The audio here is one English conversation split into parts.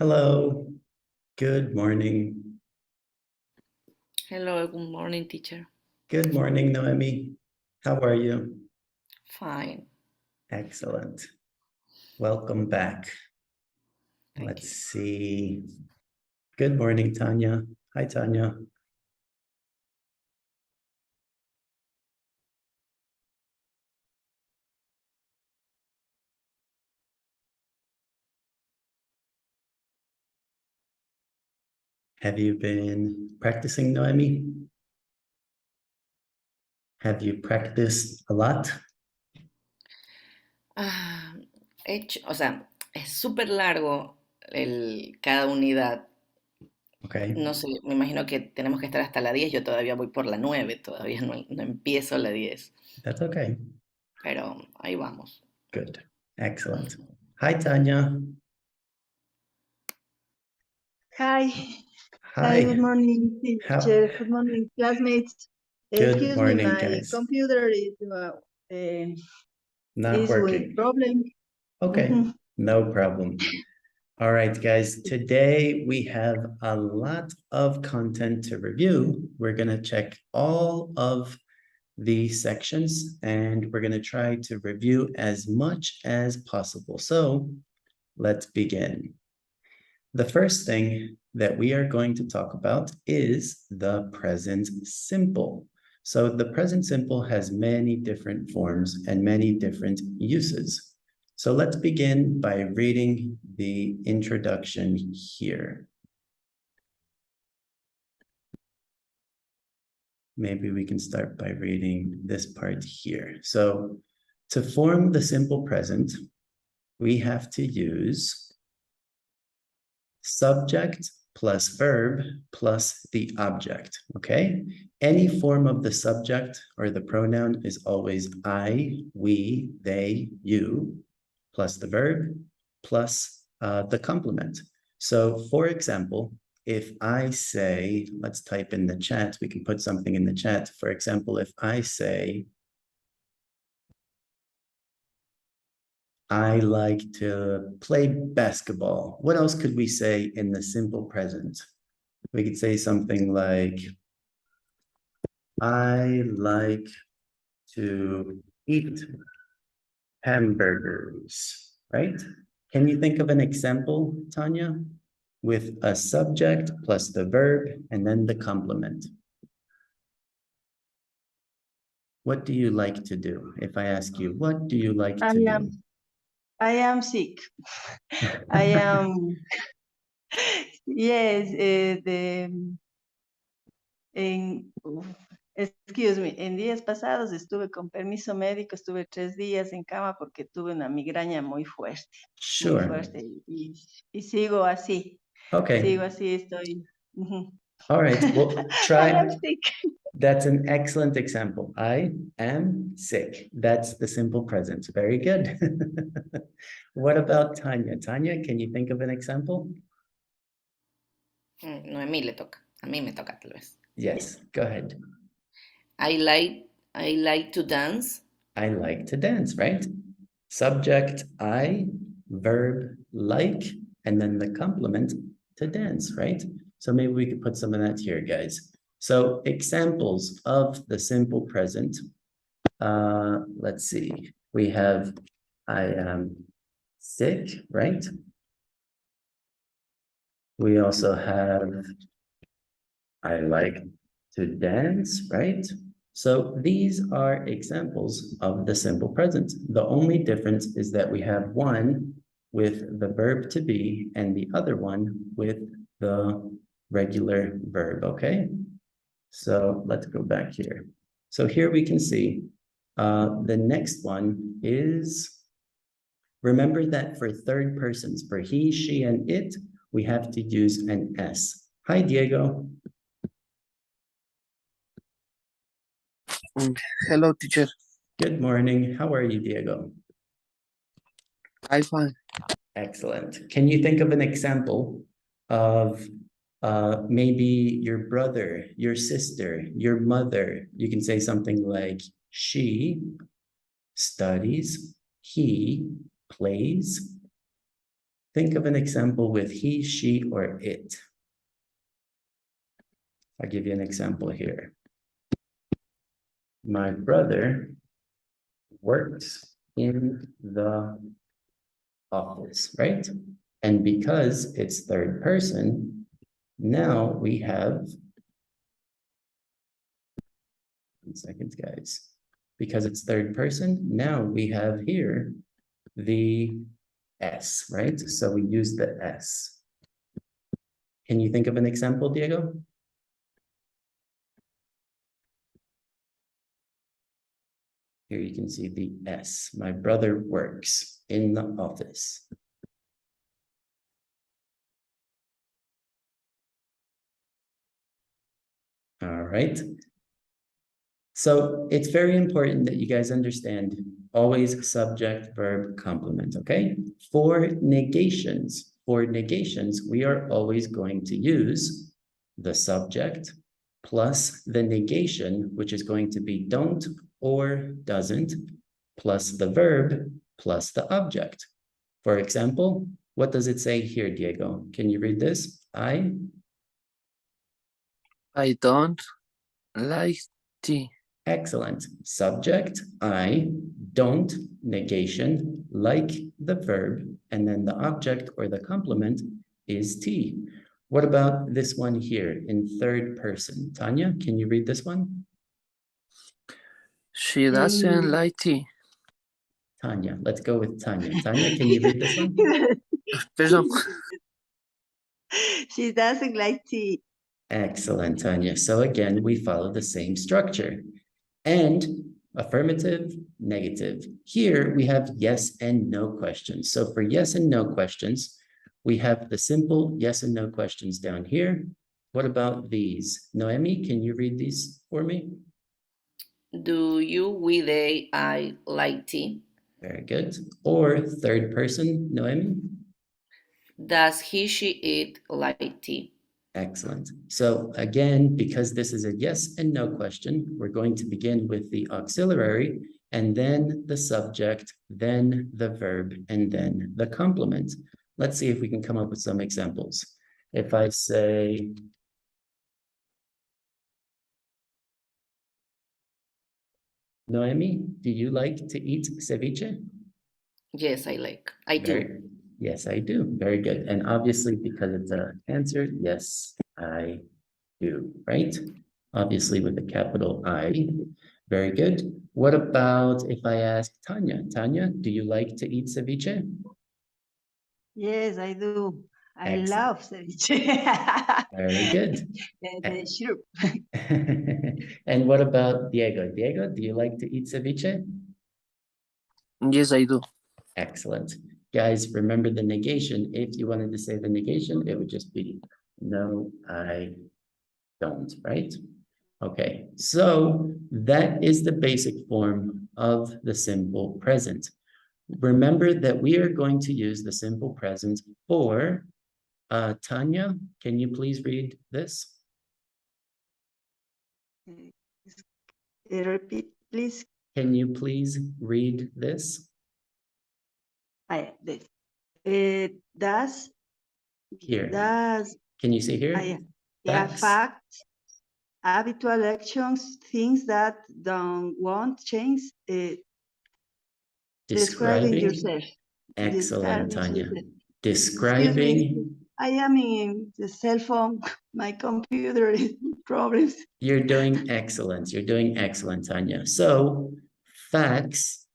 Hello, good morning. Hello, good morning, teacher. Good morning, Noemi. How are you? Fine, Excellent. Welcome back. thank Let's you. see. Good morning, Tanya. Hi, Tanya. Have you been practicing, Noemi? Have you practiced a lot? Ah, es súper largo cada unidad. Okay, No sé, me imagino que tenemos que estar hasta la 10. Yo todavía voy por la 9. Todavía no empiezo la 10. that's okay. Pero ahí vamos. Good. Excellent. Hi, Tanya. Hi. Hi, good Hi. morning, How? teacher. Good morning, classmates. Good Excuse me, morning, my guys. computer Not is with working. problem. Okay, no problem. All right, guys, today we have a lot of content to review. We're going to check all of the sections and we're going to try to review as much as possible. So let's begin. The first thing that we are going to talk about is the present simple. So the present simple has many different forms and many different uses. So let's begin by reading the introduction here. Maybe we can start by reading this part here. So to form the simple present, we have to use subject plus verb plus the object, okay? Any form of the subject or the pronoun is always I, we, they, you, plus the verb, plus the complement. So for example, if I say, let's type in the chat, we can put something in the chat. For example, if I say, I like to play basketball. What else could we say in the simple present? We could say something like, I like to eat hamburgers, right? Can you think of an example, Tanya, with a subject plus the verb and then the complement? What do you like to do? If I ask you, what do you like to do? I am sick. I am, yes, excuse me, en días pasados estuve con permiso médico, estuve 3 días en cama porque tuve una migraña muy fuerte, Sure. y sigo así, Okay. estoy. All right. Well, I try. am sick. That's an excellent example. I am sick. That's the simple present. Very good. What about Tanya? Tanya, can you think of an example? Noemí le toca. A mí me toca tal vez. Yes, go ahead. I like to dance. I like to dance, right? Subject, I, verb, like, and then the complement to dance, right? So maybe we could put some of that here, guys. So examples of the simple present. Let's see. We have, I am sick, right? We also have, I like to dance, right? So these are examples of the simple present. The only difference is that we have one with the verb to be and the other one with the regular verb, okay? So let's go back here. So here we can see the next one is, remember that for third persons, for he, she, and it, we have to use an S. Hi, Diego. Hello, teacher. Good morning. How are you, Diego? I'm fine. Excellent. Can you think of an example of maybe your brother, your sister, your mother? You can say something like, she studies, he plays, Think of an example with he, she, or it. I'll give you an example here. My brother works in the office, right? And because it's third person, now we have, 1 second, guys. Because it's third person, now we have here the S, right? So we use the S. Can you think of an example, Diego? Here you can see the S. My brother works in the office. All right. So it's very important that you guys understand always subject, verb, complement, okay? For negations, we are always going to use the subject plus the negation, which is going to be don't or doesn't, plus the verb, plus the object. For example, what does it say here, Diego? Can you read this? I don't like tea. Excellent. Subject, I, don't, negation, like the verb, and then the object or the complement is tea. What about this one here in third person? Tanya, can you read this one? She doesn't like tea. Tanya, let's go with Tanya. Tanya, can you read this one? Perdón. She doesn't like tea. Excellent, Tanya. So again, we follow the same structure. And affirmative, negative. Here we have yes and no questions. So for yes and no questions, we have the simple yes and no questions down here. What about these? Noemi, can you read these for me? Do you, we, they, I like tea? Very good. Or third person, Noemi? Does he, she, it like tea? Excellent. So again, because this is a yes and no question, we're going to begin with the auxiliary and then the subject, then the verb, and then the complement. Let's see if we can come up with some examples. If I say, Noemi, do you like to eat ceviche? Yes, I do. Yes, I do. Very good. And obviously, because it's an answer, yes, I do, right? Obviously with a capital I. Very good. What about if I ask Tanya? Tanya, do you like to eat ceviche? Yes, I do. I Excellent. love ceviche. Very good. Sure. And what about Diego? Diego, do you like to eat ceviche? Yes, I do. Excellent. Guys, remember the negation. If you wanted to say the negation, it would just be no, I don't, right? Okay, so that is the basic form of the simple present. Remember that we are going to use the simple present for, Tanya, can you please read this? Repeat, please. Can you please read this? This. Does Here. Does Can you see here? yeah, Facts. facts, habitual actions, things that don't want change. Describing yourself. Excellent, Describing Tanya. yourself. Describing. I am in the cell phone. My computer is problems. You're doing excellent. You're doing excellent, Tanya. So, facts,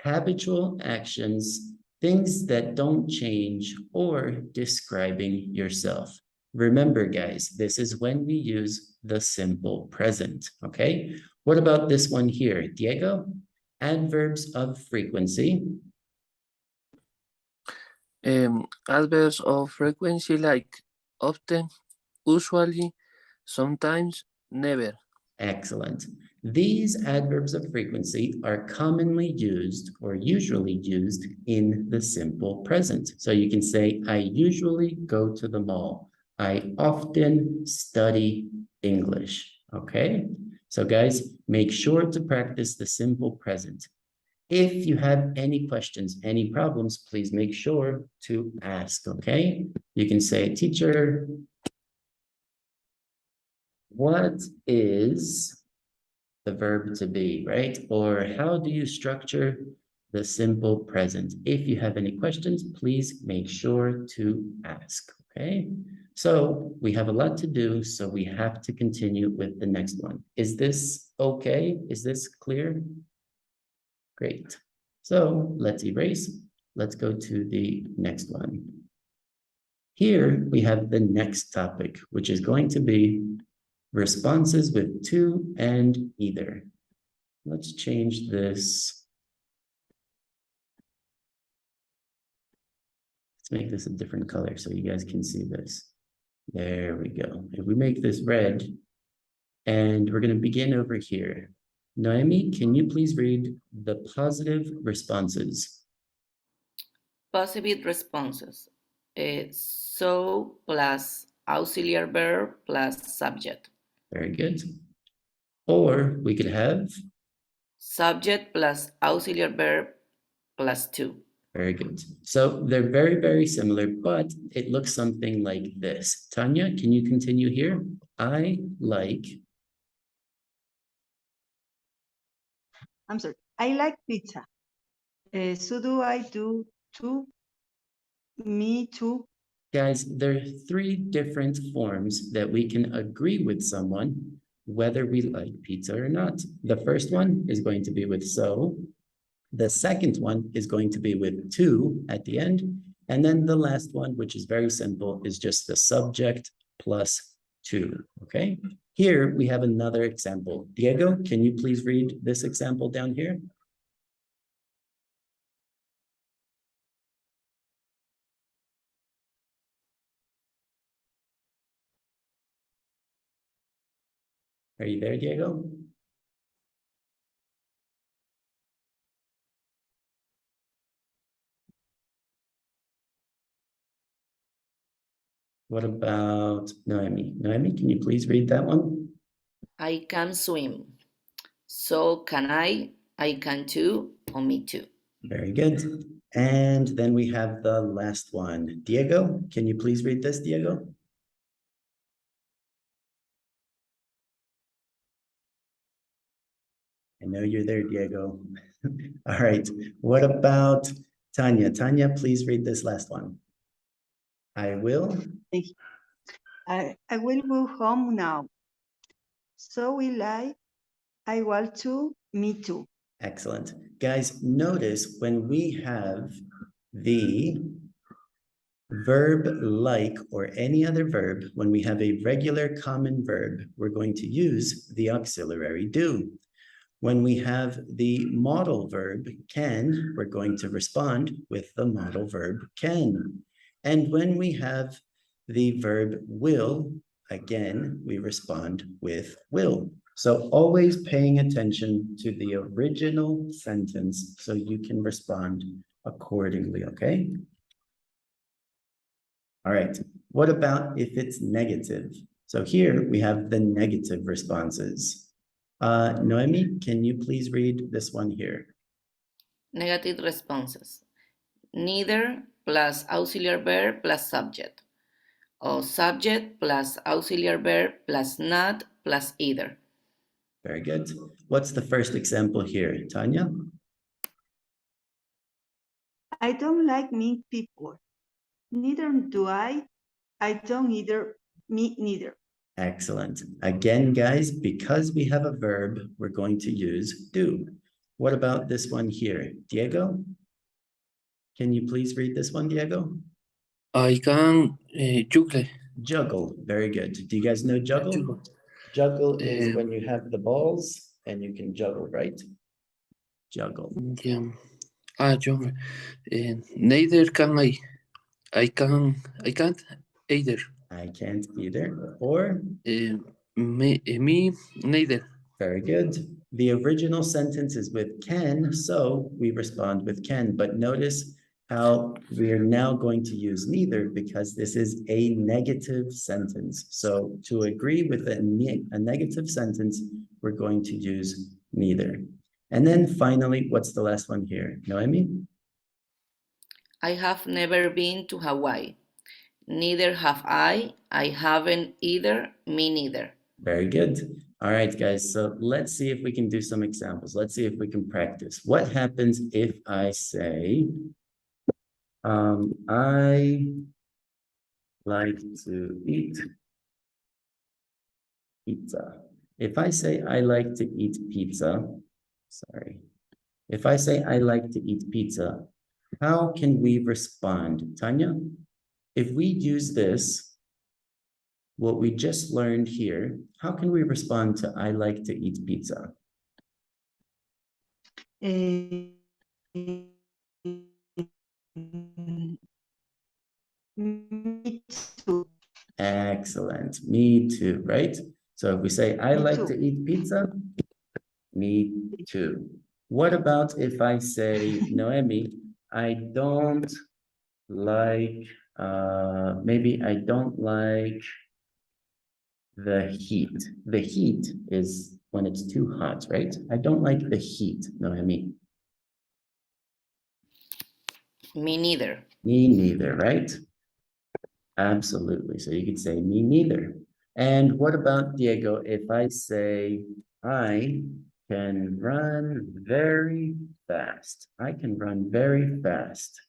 habitual actions, things that don't change, or describing yourself. Remember, guys, this is when we use the simple present, okay? What about this one here, Diego? Adverbs of frequency. Adverbs of frequency like often, usually, sometimes, never. Excellent. These adverbs of frequency are commonly used or usually used in the simple present. So you can say, I usually go to the mall. I often study English. Okay? So guys, make sure to practice the simple present. If you have any questions, any problems, please make sure to ask, okay? You can say, teacher, what is the verb to be, right? Or how do you structure the simple present? If you have any questions, please make sure to ask, okay? So we have a lot to do, so we have to continue with the next one. Is this okay? Is this clear? Great. So let's erase. Let's go to the next one. Here we have the next topic, which is going to be responses with to and either. Let's change this. Let's make this a different color so you guys can see this. There we go. If we make this red, and we're going to begin over here. Noemi, can you please read the positive responses? Positive responses. So plus auxiliary verb plus subject. Very good. Or we could have. Subject plus auxiliary verb plus to. Very good. So they're very, very similar, but it looks something like this. Tanya, can you continue here? I like. I'm sorry. I like pizza. So do I do too. Me too. Guys, there are three different forms that we can agree with someone whether we like pizza or not. The first one is going to be with so. The second one is going to be with to at the end. And then the last one, which is very simple, is just the subject plus to, okay? Here we have another example. Diego, can you please read this example down here? Are you there, Diego? What about Noemi? Noemi, can you please read that one? I can swim. So can I can too, or me too. Very good. And then we have the last one. Diego, can you please read this, Diego? I know you're there, Diego. All right. What about Tanya? Tanya, please read this last one. I will. I will go home now. So will I. I want to. Me too. Excellent. Guys, notice when we have the verb like or any other verb, when we have a regular common verb, we're going to use the auxiliary do. When we have the modal verb can, we're going to respond with the modal verb can. And when we have the verb will, again, we respond with will. So always paying attention to the original sentence so you can respond accordingly, okay? All right, what about if it's negative? So here we have the negative responses. Noemi, can you please read this one here? Negative responses. Neither plus auxiliary verb plus subject. Or subject plus auxiliary verb plus not plus either. Very good. What's the first example here, Tanya? I don't like mean people. Neither do I. I don't either. Me neither. Excellent. Again, guys, because we have a verb, we're going to use do. What about this one here? Diego? Can you please read this one, Diego? I can juggle. Juggle. Very good. Do you guys know juggle? Juggle is when you have the balls and you can juggle, right? Juggle. Yeah. Juggle. Neither can I. I can't either. I can't either. Or? Me neither. Very good. The original sentence is with can, so we respond with can. But notice how we are now going to use neither because this is a negative sentence. So to agree with a negative sentence, we're going to use neither. And then finally, what's the last one here? Noemi? I have never been to Hawaii. Neither have I. I haven't either. Me neither. Very good. All right, guys. So let's see if we can do some examples. Let's see if we can practice. What happens if I say, I like to eat pizza. If I say I like to eat pizza, sorry. If I say I like to eat pizza, how can we respond? Tanya, if we use this, what we just learned here, how can we respond to I like to eat pizza? Me too. Excellent. Me too, right? So if we say I Me like too. to eat pizza, me too. What about if I say, Noemi, I don't like, maybe I don't like the heat. The heat is when it's too hot, right? I don't like the heat, Noemi. Me neither. Me neither, right? Absolutely. So you could say me neither. And what about Diego? If I say I can run very fast. I can run very fast.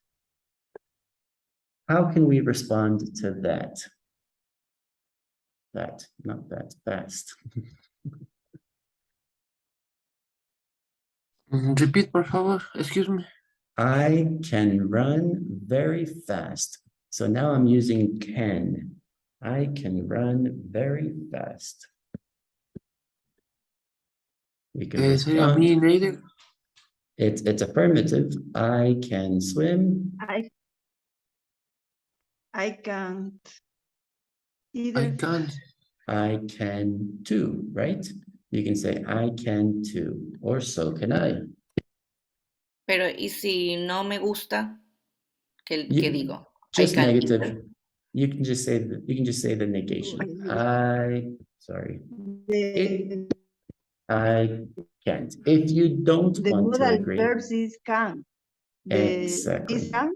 How can we respond to that? That, not that, fast. Repeat, por favor. Excuse me. I can run very fast. So now I'm using can. I can run very fast. We can Sería me respond. neither. It's affirmative. I can swim. I can't I either. can't. I can too, right? You can say I can too, or so can I. Pero, ¿y si no me gusta? ¿Qué You- digo? I Just can't negative. either. You can just say the negation. I can't. If you don't The want to modal agree, verbs is can. exactly. Is can.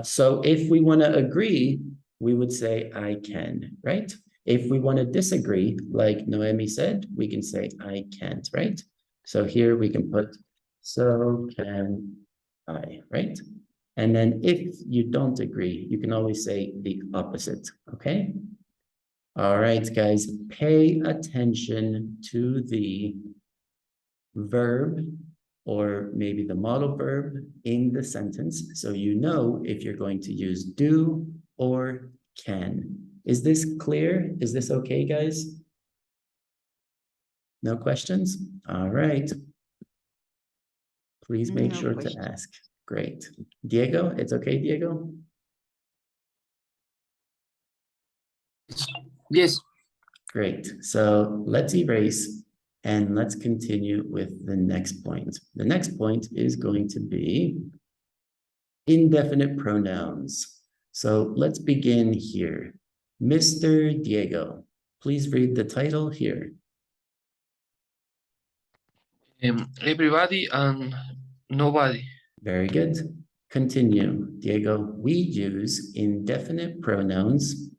So if we want to agree, we would say I can, right? If we want to disagree, like Noemi said, we can say I can't, right? So here we can put so can I, right? And then if you don't agree, you can always say the opposite, okay? All right, guys, pay attention to the verb or maybe the modal verb in the sentence so you know if you're going to use do or can. Is this clear? Is this okay, guys? No questions? All right. Please make No sure question. to ask. Great. Diego, it's okay, Diego? Yes. Great. So let's erase and let's continue with the next point. The next point is going to be indefinite pronouns. So let's begin here. Mr. Diego, please read the title here. Everybody and nobody. Very good. Continue, Diego. We use indefinite pronouns.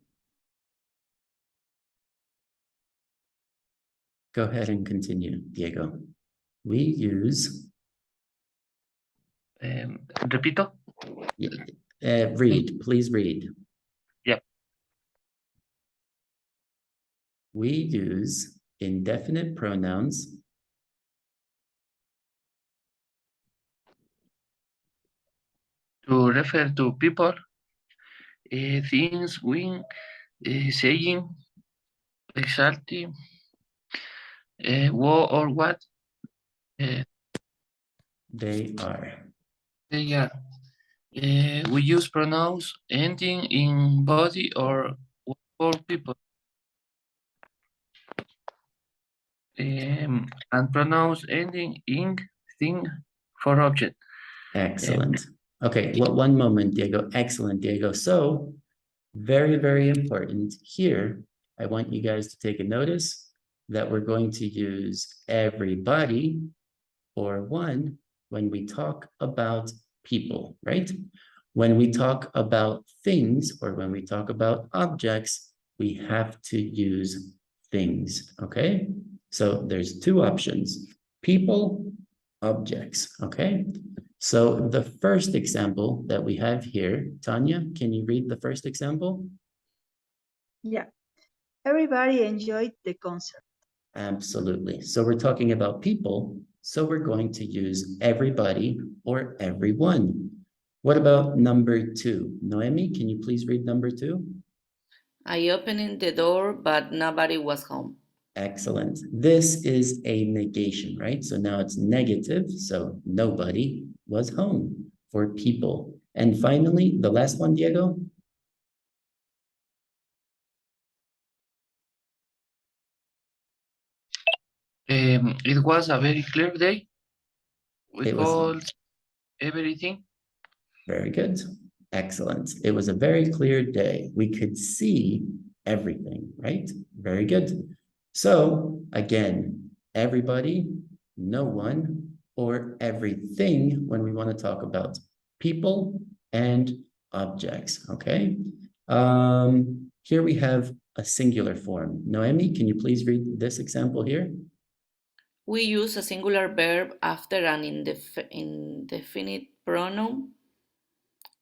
Go ahead and continue, Diego. We use. Repito. Read, please read. Yep. We use indefinite pronouns. To refer to people, things, when, saying, exactly, what or what They are. they are. We use pronouns ending in body or for people. And pronouns ending in thing for object. Excellent. Okay, one moment, Diego. Excellent, Diego. So, very, very important here. I want you guys to take a notice. that we're going to use everybody or one when we talk about people, right? When we talk about things or when we talk about objects, we have to use things, okay? So there's two options, people, objects, okay? So the first example that we have here, Tanya, can you read the first example? Yeah. Everybody enjoyed the concert. Absolutely. So we're talking about people, so we're going to use everybody or everyone. What about number two? Noemi, can you please read number two? I opened the door, but nobody was home. Excellent. This is a negation, right? So now it's negative, so nobody was home for people. And finally, the last one, Diego? It was a very clear day. We It was called everything. very good. Excellent. It was a very clear day. We could see everything, right? Very good. So again, everybody, no one, or everything when we want to talk about people and objects, okay? Here we have a singular form. Noemi, can you please read this example here? We use a singular verb after an indefinite pronoun.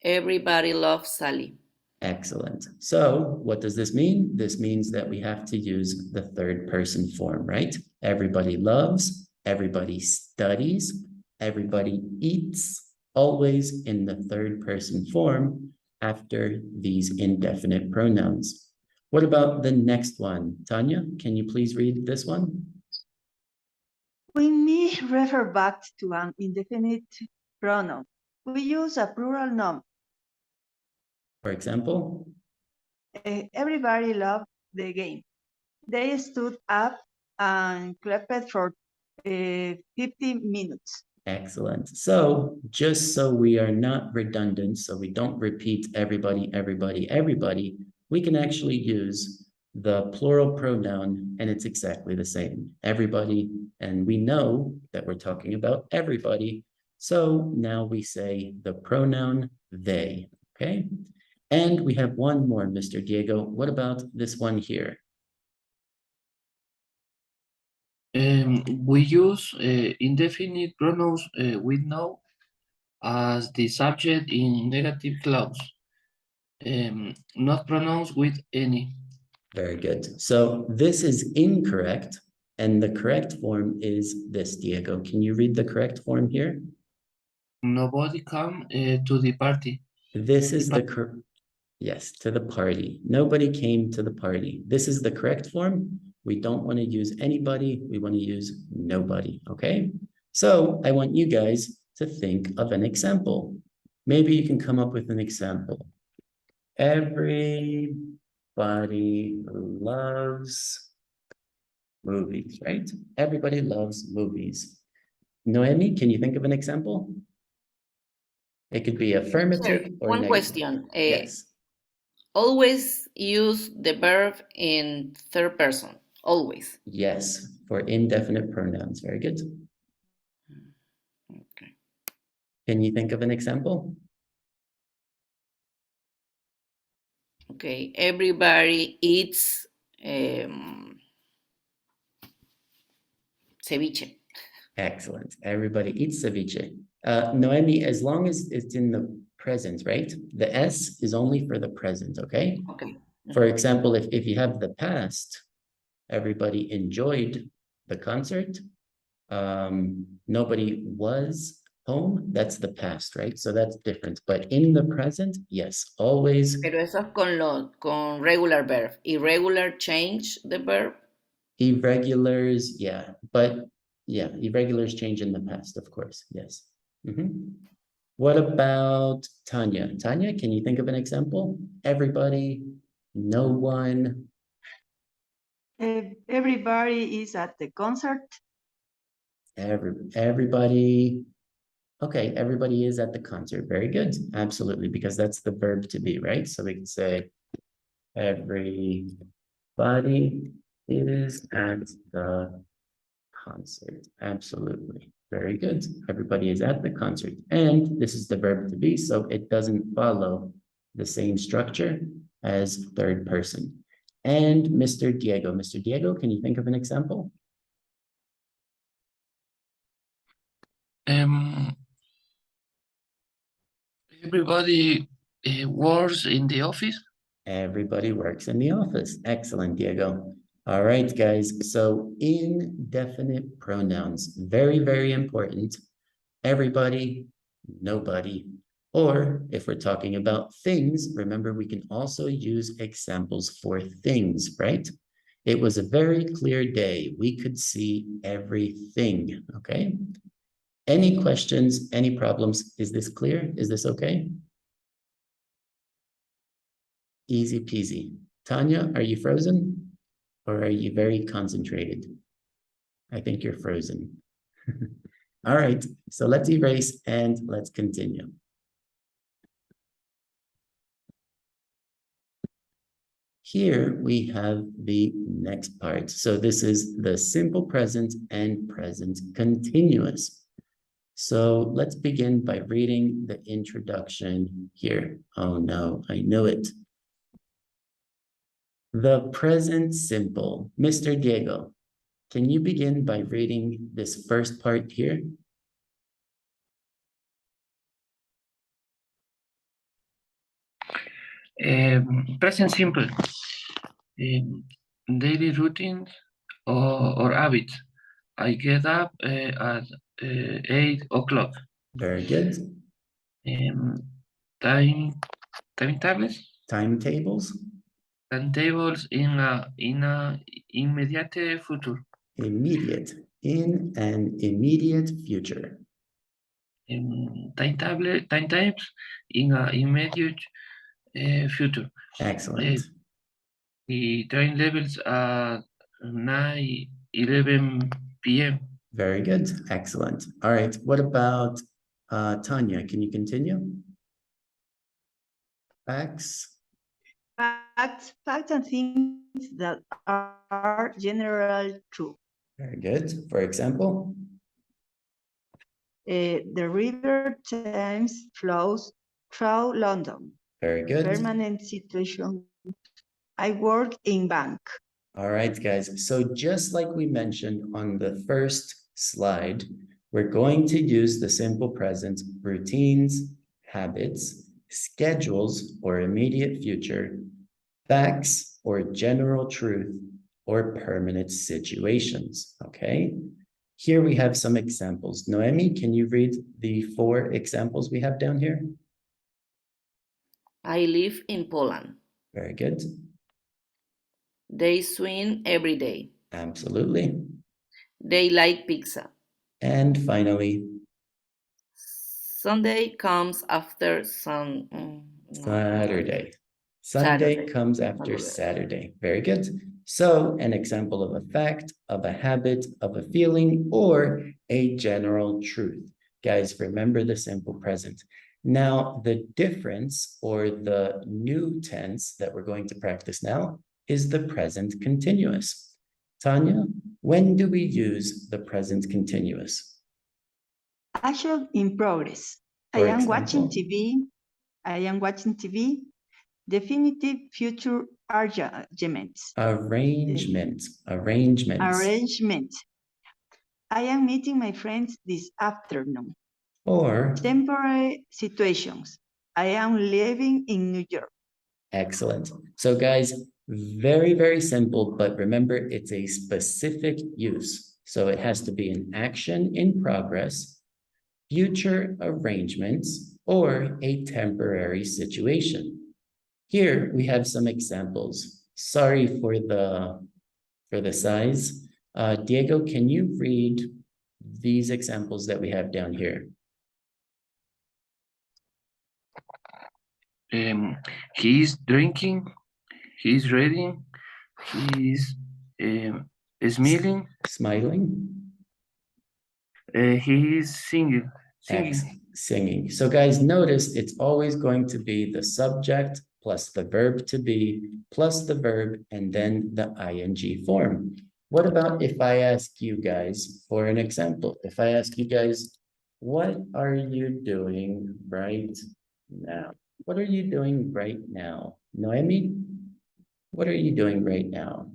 Everybody loves Sally. Excellent. So what does this mean? This means that we have to use the third person form, right? Everybody loves, everybody studies, everybody eats, always in the third person form after these indefinite pronouns. What about the next one? Tanya, can you please read this one? We may refer back to an indefinite pronoun. We use a plural noun. For example? Everybody loved the game. They stood up and clapped for 50 minutes. Excellent. So just so we are not redundant, so we don't repeat everybody, everybody, everybody, we can actually use the plural pronoun and it's exactly the same. Everybody, and we know that we're talking about everybody. So now we say the pronoun they, okay? And we have one more, Mr. Diego. What about this one here? We use indefinite pronouns with no as the subject in negative clause. Not pronouns with any. Very good. So this is incorrect. And the correct form is this, Diego. Can you read the correct form here? Nobody come to the party. This is yes, to the party. Nobody came to the party. This is the correct form. We don't want to use anybody. We want to use nobody, okay? So I want you guys to think of an example. Maybe you can come up with an example. Everybody loves movies, right? Everybody loves movies. Noemi, can you think of an example? It could be affirmative or One negative. question. Yes. Always use the verb in third person. Always. Yes, for indefinite pronouns. Very good. Okay. Can you think of an example? Okay. Everybody eats ceviche. Excellent. Everybody eats ceviche. Noemi, as long as it's in the present, right? The S is only for the present, okay? Okay. For example, if you have the past, everybody enjoyed the concert. Nobody was home. That's the past, right? So that's different. But in the present, yes, always. Pero eso es con regular verb. Irregular change the verb. Irregulars, yeah. But yeah, irregulars change in the past, of course. Yes. What about Tanya? Tanya, can you think of an example? Everybody, no one. Everybody is at the concert. Everybody. Okay, everybody is at the concert. Very good. Absolutely, because that's the verb to be, right? So we can say everybody is at the concert. Absolutely. Very good. Everybody is at the concert. And this is the verb to be, so it doesn't follow the same structure as third person. And Mr. Diego. Mr. Diego, can you think of an example? Everybody works in the office. Everybody works in the office. Excellent, Diego. All right, guys. So indefinite pronouns, very, very important. Everybody, nobody. Or if we're talking about things, remember we can also use examples for things, right? It was a very clear day. We could see everything, okay? Any questions, any problems? Is this clear? Is this okay? Easy peasy. Tanya, are you frozen? Or are you very concentrated? I think you're frozen. All right, so let's erase and let's continue. Here we have the next part. So this is the simple present and present continuous. So let's begin by reading the introduction here. Oh no, I knew it. The present simple. Mr. Diego, can you begin by reading this first part here? Present simple. Daily routines or habits. I get up at 8 o'clock. Very good. Timetables. Timetables. Timetables in a immediate future. Immediate. In an immediate future. Timetables in a immediate future. Excellent. The train levels at 9:11 p.m. Very good. Excellent. All right. What about Tanya? Can you continue? Facts. Facts and things that are generally true. Very good. For example? The River Thames flows through London. Very good. Permanent situation. I work in bank. All right, guys. So just like we mentioned on the first slide, we're going to use the simple present routines, habits, schedules or immediate future, facts or general truth, or permanent situations, okay? Here we have some examples. Noemi, can you read the 4 examples we have down here? I live in Poland. Very good. They swim every day. Absolutely. They like pizza. And finally, Sunday comes after Saturday. Saturday. Sunday comes after Saturday. Very good. So an example of a fact, of a habit, of a feeling, or a general truth. Guys, remember the simple present. Now, the difference or the new tense that we're going to practice now is the present continuous. Tanya, when do we use the present continuous? Action in progress. For I am watching example? TV. I am watching TV. Definitive future arrangements. Arrangements. Arrangement. I am meeting my friends this afternoon. Or Temporary situations. I am living in New York. excellent. So guys, very, very simple, but remember it's a specific use. So it has to be an action in progress, future arrangements, or a temporary situation. Here we have some examples. Sorry for the size. Diego, can you read these examples that we have down here? He's drinking, he's reading, he's smiling, he's singing. Singing. So guys, notice it's always going to be the subject plus the verb to be, plus the verb, and then the ing form. What about if I ask you guys for an example? If I ask you guys, what are you doing right now? What are you doing right now? Noemi, what are you doing right now?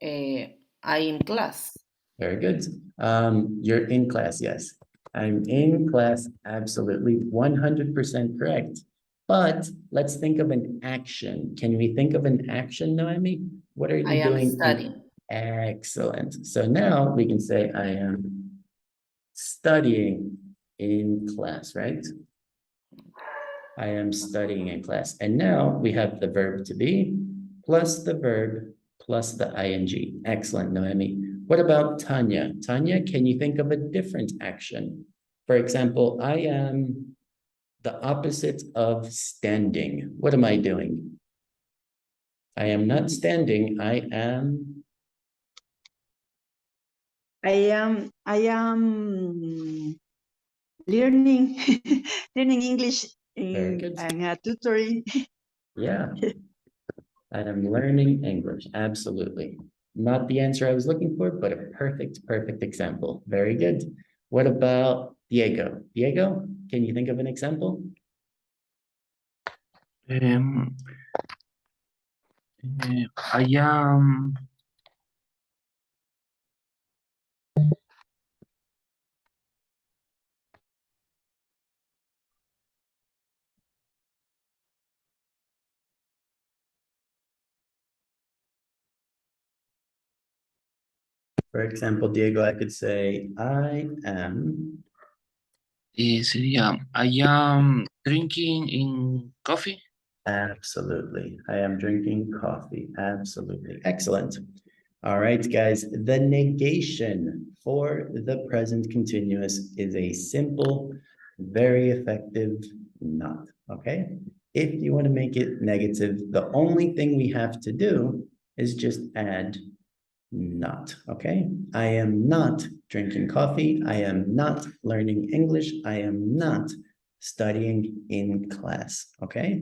I in class. Very good. You're in class, yes. I'm in class, absolutely, 100% correct. But let's think of an action. Can we think of an action, Noemi? What are I you am doing? studying. Excellent. So now we can say I am studying in class, right? I am studying in class. And now we have the verb to be plus the verb plus the ing. Excellent, Noemi. What about Tanya? Tanya, can you think of a different action? For example, I am the opposite of standing. What am I doing? I am not standing. I am learning learning English very good. in a tutoring. Yeah, I am learning English. Absolutely. Not the answer I was looking for, but a perfect example. Very good. What about Diego? Diego, can you think of an example? I am For example, Diego, I could say, I am sería I am drinking in coffee. absolutely. I am drinking coffee. Absolutely. Excellent. All right, guys. The negation for the present continuous is a simple, very effective not. Okay. If you want to make it negative, the only thing we have to do is just add not. Okay. I am not drinking coffee. I am not learning English. I am not studying in class. Okay.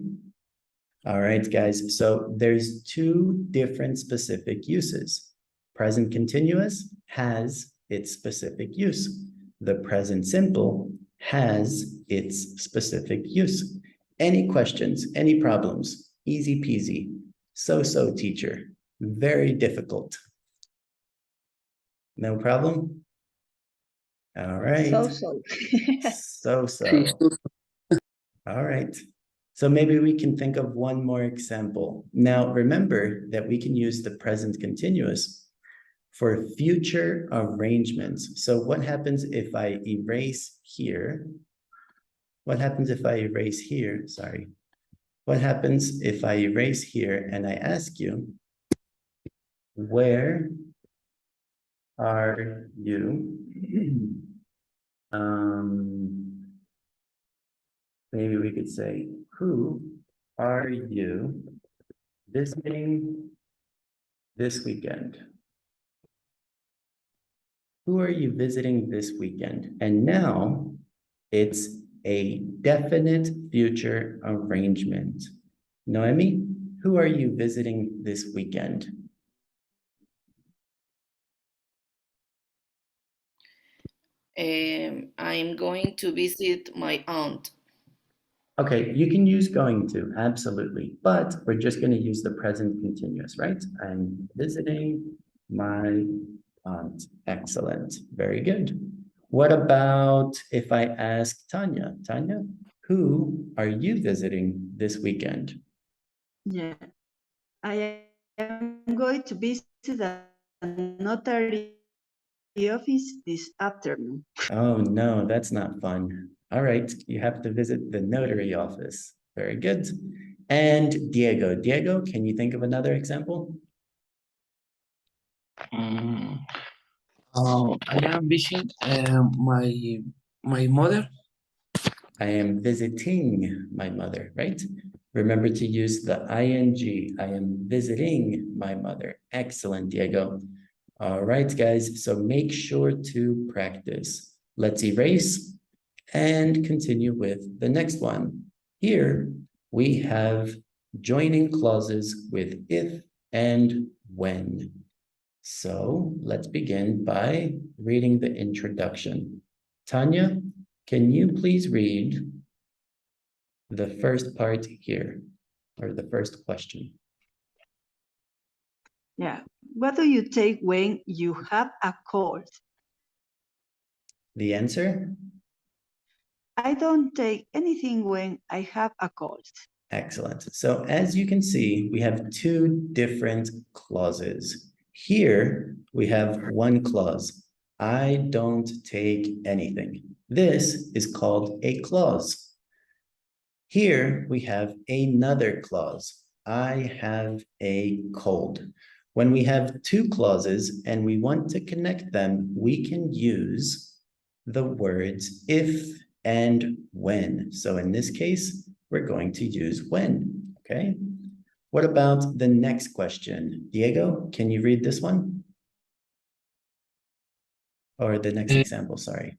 All right, guys. So there's two different specific uses. Present continuous has its specific use. The present simple has its specific use. Any questions, any problems? Easy peasy. So, teacher. Very difficult. No problem? All right. So. Sí, So. All right. So maybe we can think of one more example. Now, remember that we can use the present continuous for future arrangements. So what happens if I erase here? What happens if I erase here? Sorry. What happens if I erase here and I ask you, where are you? Maybe we could say, who are you visiting this weekend? Who are you visiting this weekend? And now it's a definite future arrangement. Noemi, who are you visiting this weekend? I'm going to visit my aunt. Okay, you can use going to, absolutely. But we're just going to use the present continuous, right? I'm visiting my aunt. Excellent. Very good. What about if I ask Tanya? Tanya, who are you visiting this weekend? Yeah, I am going to visit the notary office this afternoon. Oh, no, that's not fun. All right, you have to visit the notary office. Very good. And Diego. Diego, can you think of another example? I am visiting my mother. I am visiting my mother, right? Remember to use the ing. I am visiting my mother. Excellent, Diego. All right, guys. So make sure to practice. Let's erase and continue with the next one. Here we have joining clauses with if and when. So let's begin by reading the introduction. Tanya, can you please read the first part here, or the first question? Yeah. What do you take when you have a cold? The answer? I don't take anything when I have a cold. Excellent. So as you can see, we have two different clauses. Here we have one clause. I don't take anything. This is called a clause. Here we have another clause. I have a cold. When we have two clauses and we want to connect them, we can use the words if and when. So in this case, we're going to use when, okay? What about the next question? Diego, can you read this one? Or the next example, sorry.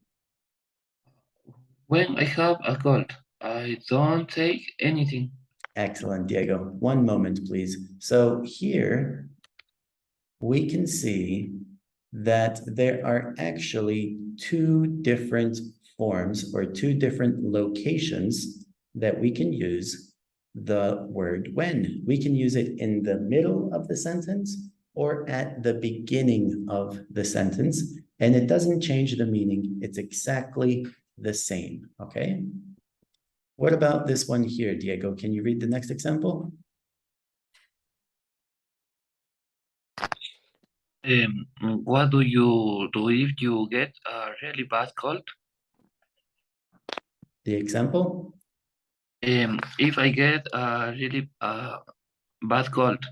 When I have a cold, I don't take anything. Excellent, Diego. One moment, please. So here we can see that there are actually two different forms or two different locations that we can use the word when. We can use it in the middle of the sentence or at the beginning of the sentence, and it doesn't change the meaning. It's exactly the same, okay? What about this one here, Diego? Can you read the next example? What do you do if you get a really bad cold? The example? If I get a really bad cold,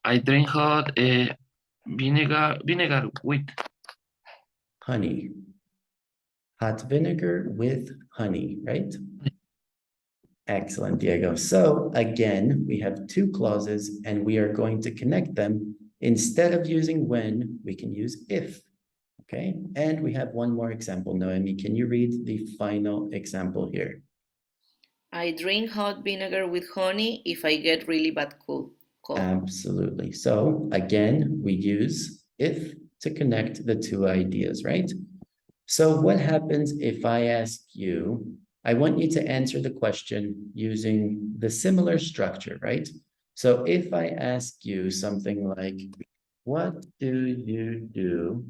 I drink hot vinegar with. Honey. Hot vinegar with honey, right? Excellent, Diego. So again, we have two clauses and we are going to connect them. Instead of using when, we can use if, okay? And we have one more example. Noemi, can you read the final example here? I drink hot vinegar with honey if I get really bad cold. Absolutely. So again, we use if to connect the two ideas, right? So what happens if I ask you, I want you to answer the question using the similar structure, right? So if I ask you something like, what do you do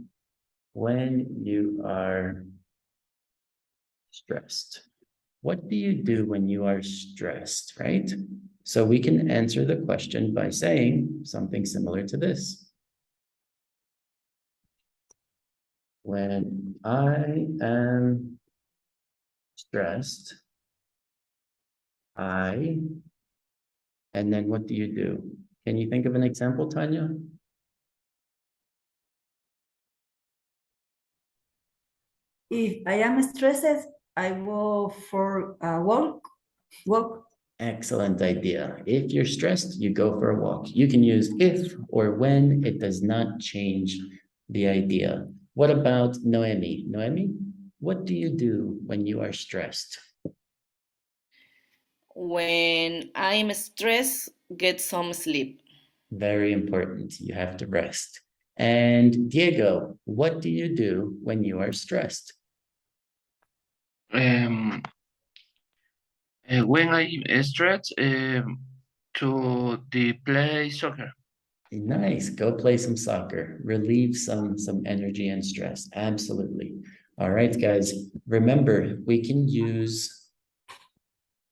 when you are stressed? What do you do when you are stressed, right? So we can answer the question by saying something similar to this. When I am stressed, and then what do you do? Can you think of an example, Tanya? If I am stressed, I go for a walk. Excellent idea. If you're stressed, you go for a walk. You can use if or when. It does not change the idea. What about Noemi? Noemi, what do you do when you are stressed? When I'm stressed, get some sleep. Very important. You have to rest. And Diego, what do you do when you are stressed? When I'm stressed, to the play soccer. Nice. Go play some soccer. Relieve some energy and stress. Absolutely. All right, guys. Remember, we can use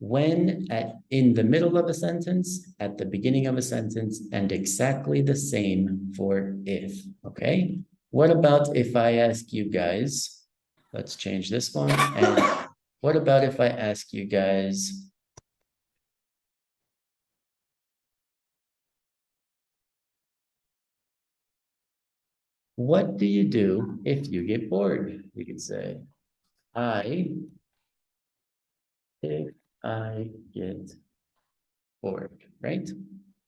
when in the middle of a sentence, at the beginning of a sentence, and exactly the same for if. Okay. What about if I ask you guys? Let's change this one. And what about if I ask you guys? What do you do if you get bored? You could say, if I get bored, right?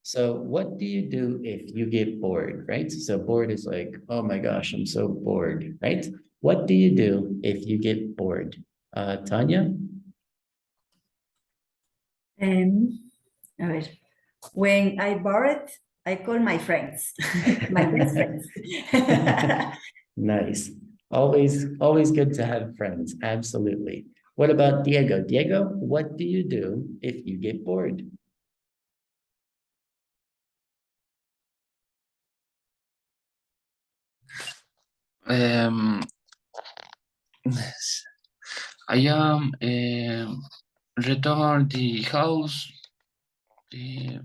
So what do you do if you get bored, right? So bored is like, oh my gosh, I'm so bored, right? What do you do if you get bored? Tanya? A ver, when I borrowed, I call my friends, my best friends. Nice. Always good to have friends. Absolutely. What about Diego? Diego, what do you do if you get bored? Um, I am return the house, the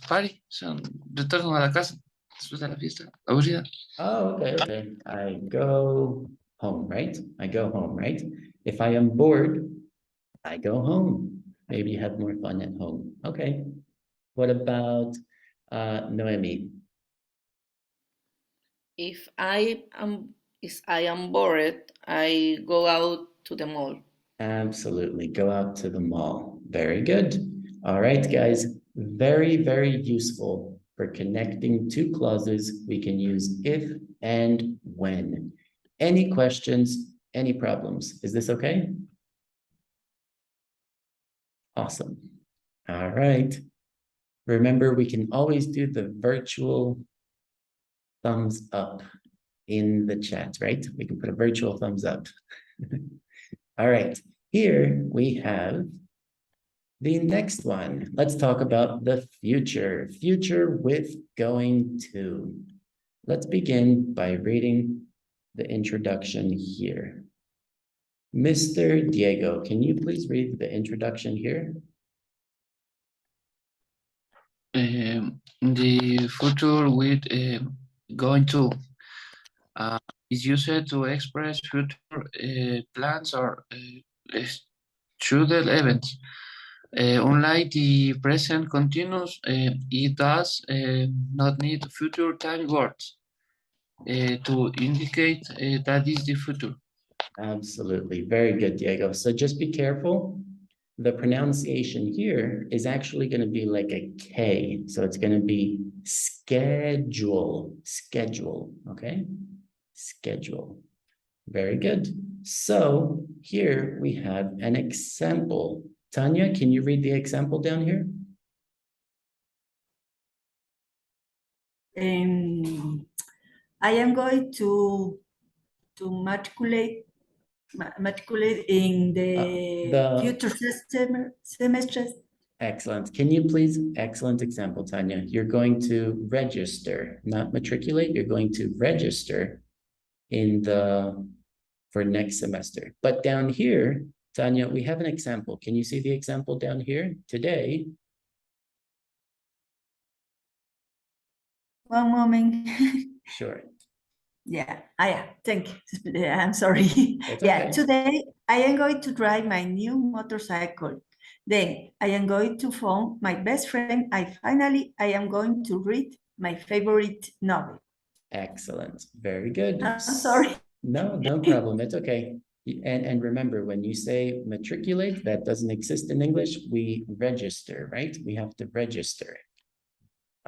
party, son, retorno a la casa después de la fiesta, aburrida. Oh, okay. I go home, right? I go home, right? If I am bored, I go home. Maybe have more fun at home. Okay. What about Noemi? If I am bored, I go out to the mall. Absolutely. Go out to the mall. Very good. All right, guys. Very useful for connecting two clauses. We can use if and when. Any questions? Any problems? Is this okay? Awesome. All right. Remember, we can always do the virtual thumbs up in the chat, right? We can put a virtual thumbs up. All right. Here we have the next one. Let's talk about the future. Future with going to. Let's begin by reading the introduction here. Mr. Diego, can you please read the introduction here? The future with going to is used to express future plans or scheduled events. Unlike the present continuous, it does not need future time words to indicate that is the future. Absolutely. Very good, Diego. So just be careful. The pronunciation here is actually going to be like a K. So it's going to be schedule, okay? Schedule. Very good. So here we have an example. Tanya, can you read the example down here? I am going to matriculate in the future semesters. Excellent. Can you please, excellent example, Tanya. You're going to register, not matriculate. You're going to register for next semester. But down here, Tanya, we have an example. Can you see the example down here? Today. One moment. Sure. Yeah, thank you. I'm sorry. It's Yeah, okay. today I am going to drive my new motorcycle. Then I am going to phone my best friend. I am going to read my favorite novel. Excellent. Very good. I'm sorry. No problem. It's okay. And remember, when you say matriculate, that doesn't exist in English. We register, right? We have to register.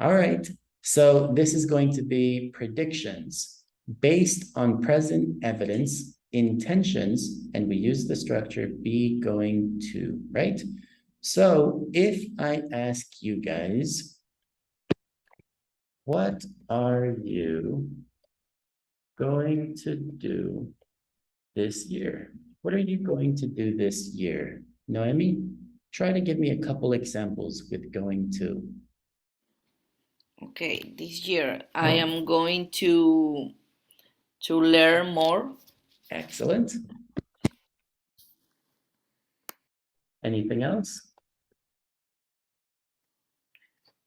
All right. So this is going to be predictions based on present evidence, intentions, and we use the structure be going to, right? So if I ask you guys, what are you going to do this year? What are you going to do this year? Noemi, try to give me a couple examples with going to. Okay, this year I am going to learn more. Excellent. Anything else?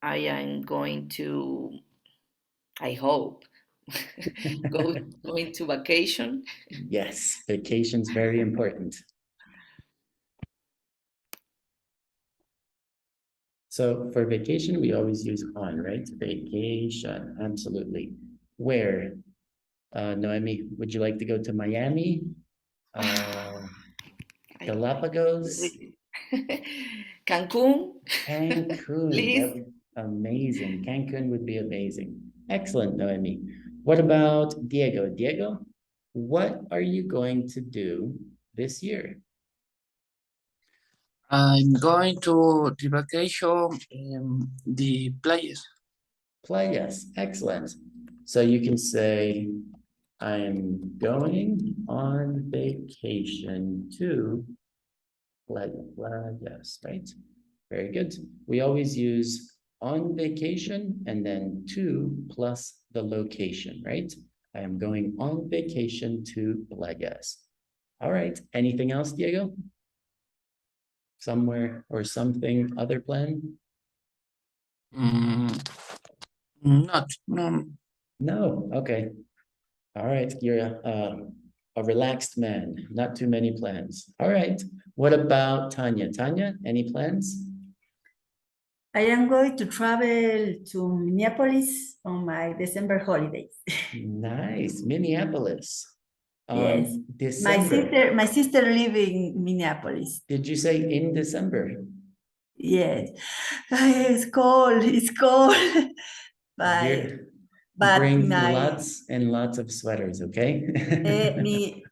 I am going to, I hope, going to vacation. Yes, vacation's very important. So for vacation, we always use on, right? Vacation, absolutely. Where? Noemi, would you like to go to Miami? Galapagos? Cancun. Cancun, Please. that would amazing. Cancun would be amazing. Excellent, Noemi. What about Diego? Diego, what are you going to do this year? I'm going to the vacation in the playas. Playas, excellent. So you can say, I'm going on vacation to playas, right? Very good. We always use on vacation and then to plus the location, right? I am going on vacation to playas. All right. Anything else, Diego? Somewhere or something other plan? Mm, not, no. No. Okay. All right. You're a relaxed man. Not too many plans. All right. What about Tanya? Tanya, any plans? I am going to travel to Minneapolis on my December holidays. Nice. Minneapolis. Yes. December. My sister live in Minneapolis. Did you say in December? Yes. It's cold, it's cold. But, You're but bring my, lots and lots of sweaters, okay?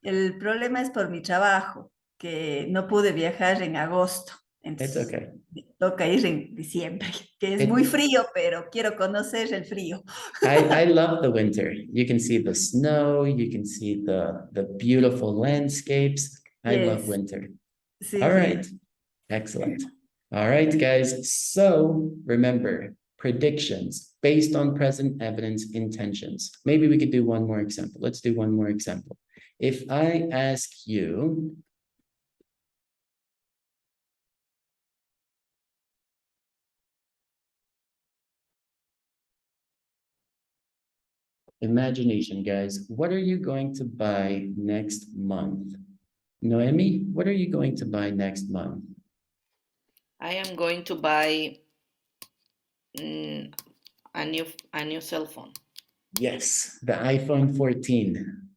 el problema es por mi trabajo, que no pude viajar en agosto. It's Entonces, okay. me toca ir en diciembre, que es It- muy frío, pero quiero conocer el frío. I love the winter. You can see the snow, you can see the beautiful landscapes. I love Yes. winter. Sí, All sí. right. Excellent. All right, guys. So remember, predictions based on present evidence intentions. Maybe we could do one more example. Let's do one more example. If I ask you, imagination, guys, what are you going to buy next month? Noemi, what are you going to buy next month? I am going to buy a new cell phone. Yes, the iPhone 14.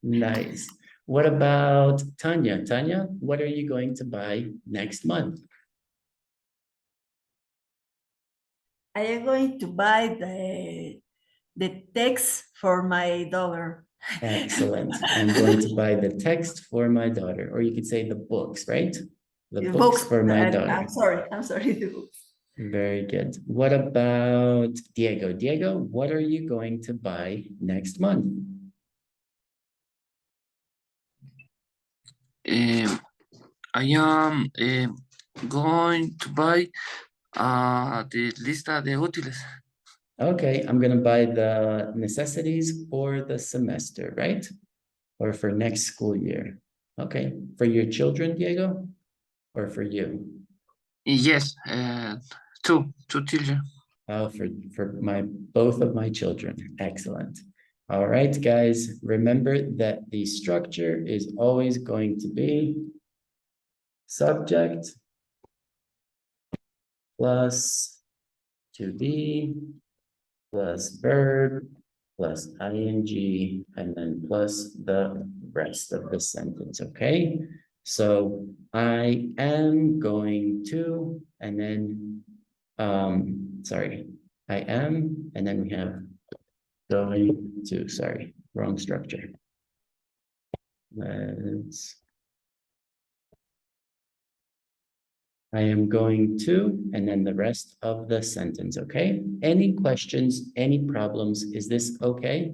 Nice. What about Tanya? Tanya, what are you going to buy next month? I am going to buy the text for my daughter. Excellent. I'm going to buy the text for my daughter, or you could say the books, right? The The books for my daughter. I'm sorry, the books. Very good. What about Diego? Diego, what are you going to buy next month? I am going to buy the lista de útiles. Okay, I'm gonna buy the necessities for the semester, right? Or for next school year. Okay, for your children, Diego, or for you? Yes, two children. Oh, for my both of my children. Excellent. All right, guys, remember that the structure is always going to be subject plus to be plus verb plus ing and then plus the rest of the sentence, okay? So I am going to, and then, sorry, I am, and then we have going to, sorry, wrong structure. I am going to, and then the rest of the sentence, okay? Any questions, any problems? Is this okay?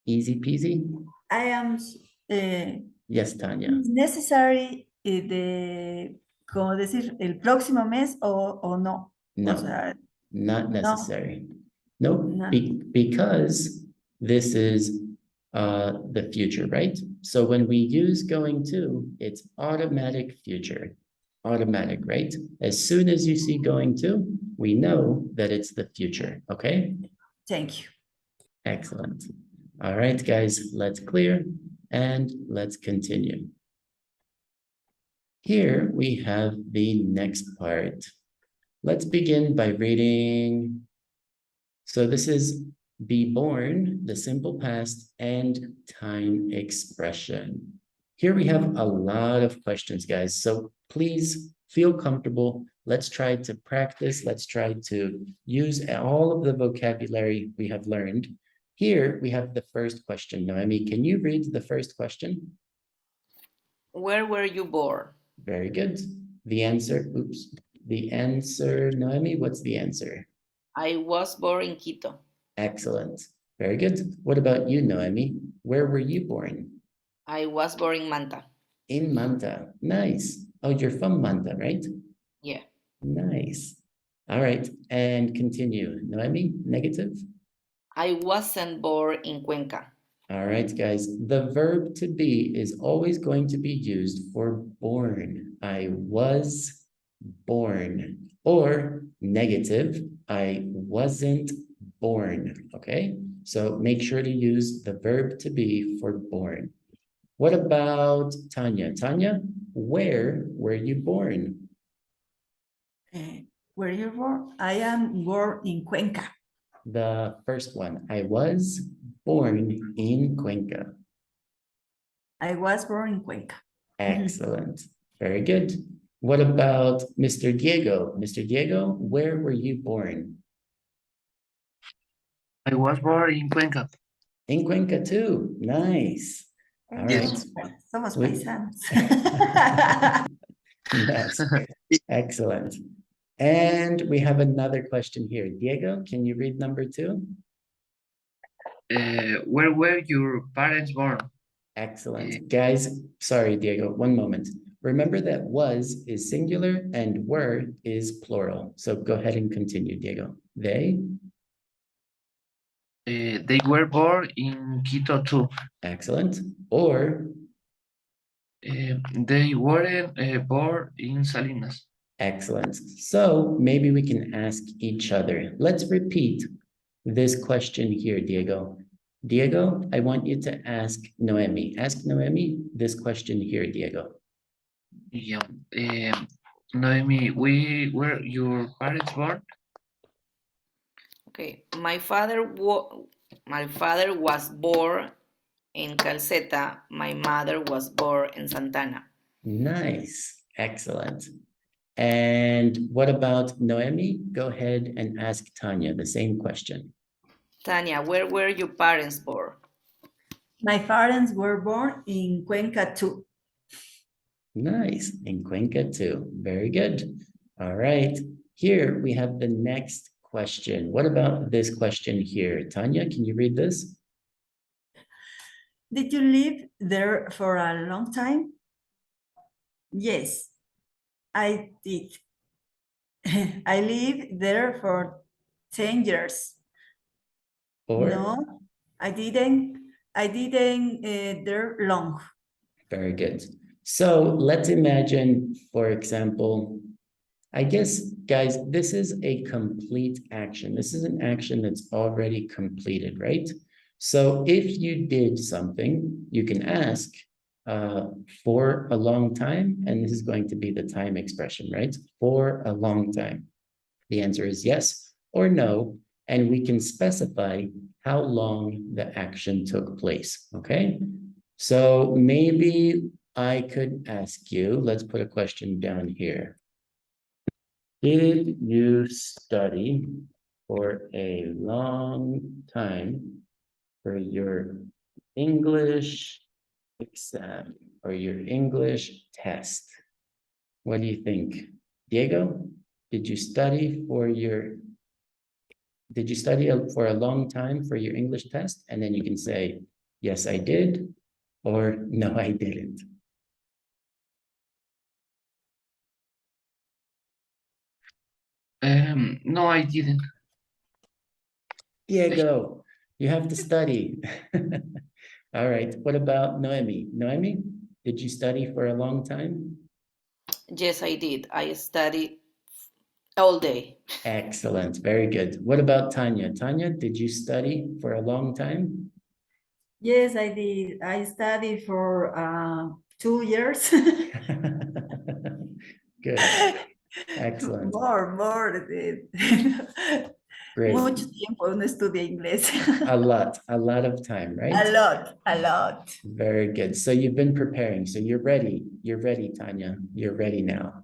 Easy peasy? I am Yes, Tanya. necessary como decir, el próximo mes o no. No, O sea, not necessary. Nope, no. because this is the future, right? So when we use going to, it's automatic future. Automatic, right? As soon as you see going to, we know that it's the future, okay? Thank you. Excellent. All right, guys, let's clear and let's continue. Here we have the next part. Let's begin by reading. So this is be born, the simple past, and time expression. Here we have a lot of questions, guys. So please feel comfortable. Let's try to practice. Let's try to use all of the vocabulary we have learned Here we have the first question. Noemi, can you read the first question? Where were you born? Very good. The answer, the answer, Noemi, what's the answer? I was born in Quito. Excellent. Very good. What about you, Noemi? Where were you born? I was born in Manta. In Manta. Nice. Oh, you're from Manta, right? Yeah. Nice. All right. And continue. Noemi, negative? I wasn't born in Cuenca. All right, guys. The verb to be is always going to be used for born. I was born. Or negative, I wasn't born. Okay? So make sure to use the verb to be for born. What about Tanya? Tanya, where were you born? Where you born? I am born in Cuenca. The first one, I was born in Cuenca. I was born in Cuenca. Excellent. Very good. What about Mr. Diego? Mr. Diego, where were you born? I was born in Cuenca. In Cuenca too. Nice. All right. Somos We- paisanos. Yes. Excellent. And we have another question here. Diego, can you read number 2? Where were your parents born? Excellent. Guys, sorry, Diego, one moment. Remember that was is singular and were is plural. So go ahead and continue, Diego. They? They were born in Quito too. Excellent. Or? They weren't born in Salinas. Excellent. So maybe we can ask each other. Let's repeat this question here, Diego. Diego, I want you to ask Noemi. Ask Noemi this question here, Diego. Yeah. Noemi, were your parents born? Okay. My father was born in Calceta. My mother was born in Santana. Nice. Excellent. And what about Noemi? Go ahead and ask Tanya the same question. Tanya, where were your parents born? My parents were born in Cuenca too. Nice. In Cuenca too. Very good. All right. Here we have the next question. What about this question here? Tanya, can you read this? Did you live there for a long time? Yes, I did. I lived there for 10 years. Or? No, I didn't. I didn't there long. Very good. So let's imagine, for example, I guess, guys, this is a complete action. This is an action that's already completed, right? So if you did something, you can ask for a long time, and this is going to be the time expression, right? For a long time. The answer is yes or no, and we can specify how long the action took place, okay? So maybe I could ask you, let's put a question down here. Did you study for a long time for your English exam or your English test? What do you think? Diego, did you study for a long time for your English test? And then you can say, yes, I did, or no, I didn't. No, I didn't. Diego, you have to study. All right. What about Noemi? Noemi, did you study for a long time? Yes, I did. I studied all day. Excellent. Very good. What about Tanya? Tanya, did you study for a long time? Yes, I did. I studied for 2 years. Good. Excellent. More. Great. Mucho tiempo no estudié inglés. A lot of time, right? A lot. Very good. So you've been preparing. So you're ready. You're ready, Tanya. You're ready now.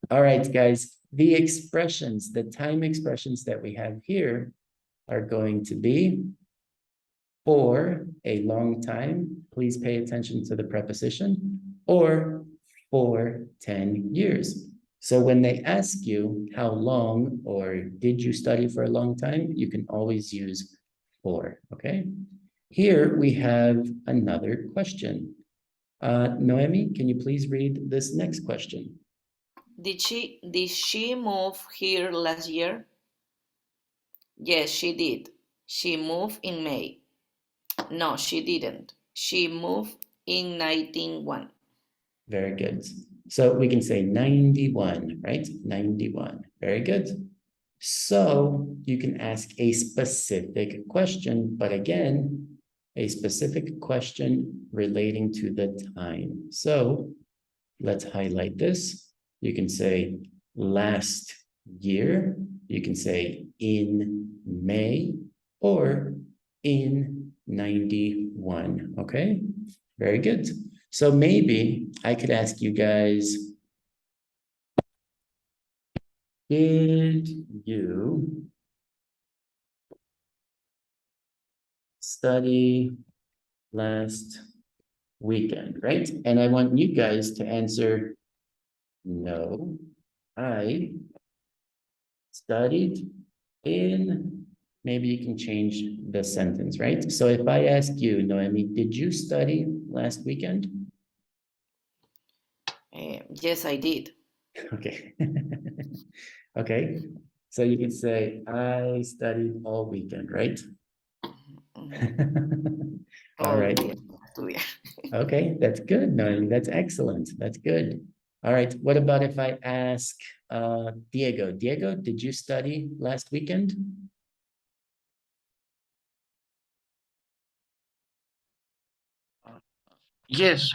All right, guys. The expressions, the time expressions that we have here are going to be for a long time, please pay attention to the preposition, or for 10 years. So when they ask you how long or did you study for a long time, you can always use for, okay? Here we have another question. Noemi, can you please read this next question? Did she move here last year? Yes, she did. She moved in May. No, she didn't. She moved in 1901. Very good. So we can say 91, right? 91. Very good. So you can ask a specific question, but again, a specific question relating to the time. So let's highlight this. You can say last year. You can say in May or in 91. Okay, very good. So maybe I could ask you guys, did you study last weekend, right? And I want you guys to answer, no, I studied in, maybe you can change the sentence, right? So if I ask you, Noemi, did you study last weekend? Yes, I did. Okay. Okay. So you can say, I studied all weekend, right? All right. Okay, that's good, Noemi. That's excellent. That's good. All right. What about if I ask Diego? Diego, did you study last weekend? Yes,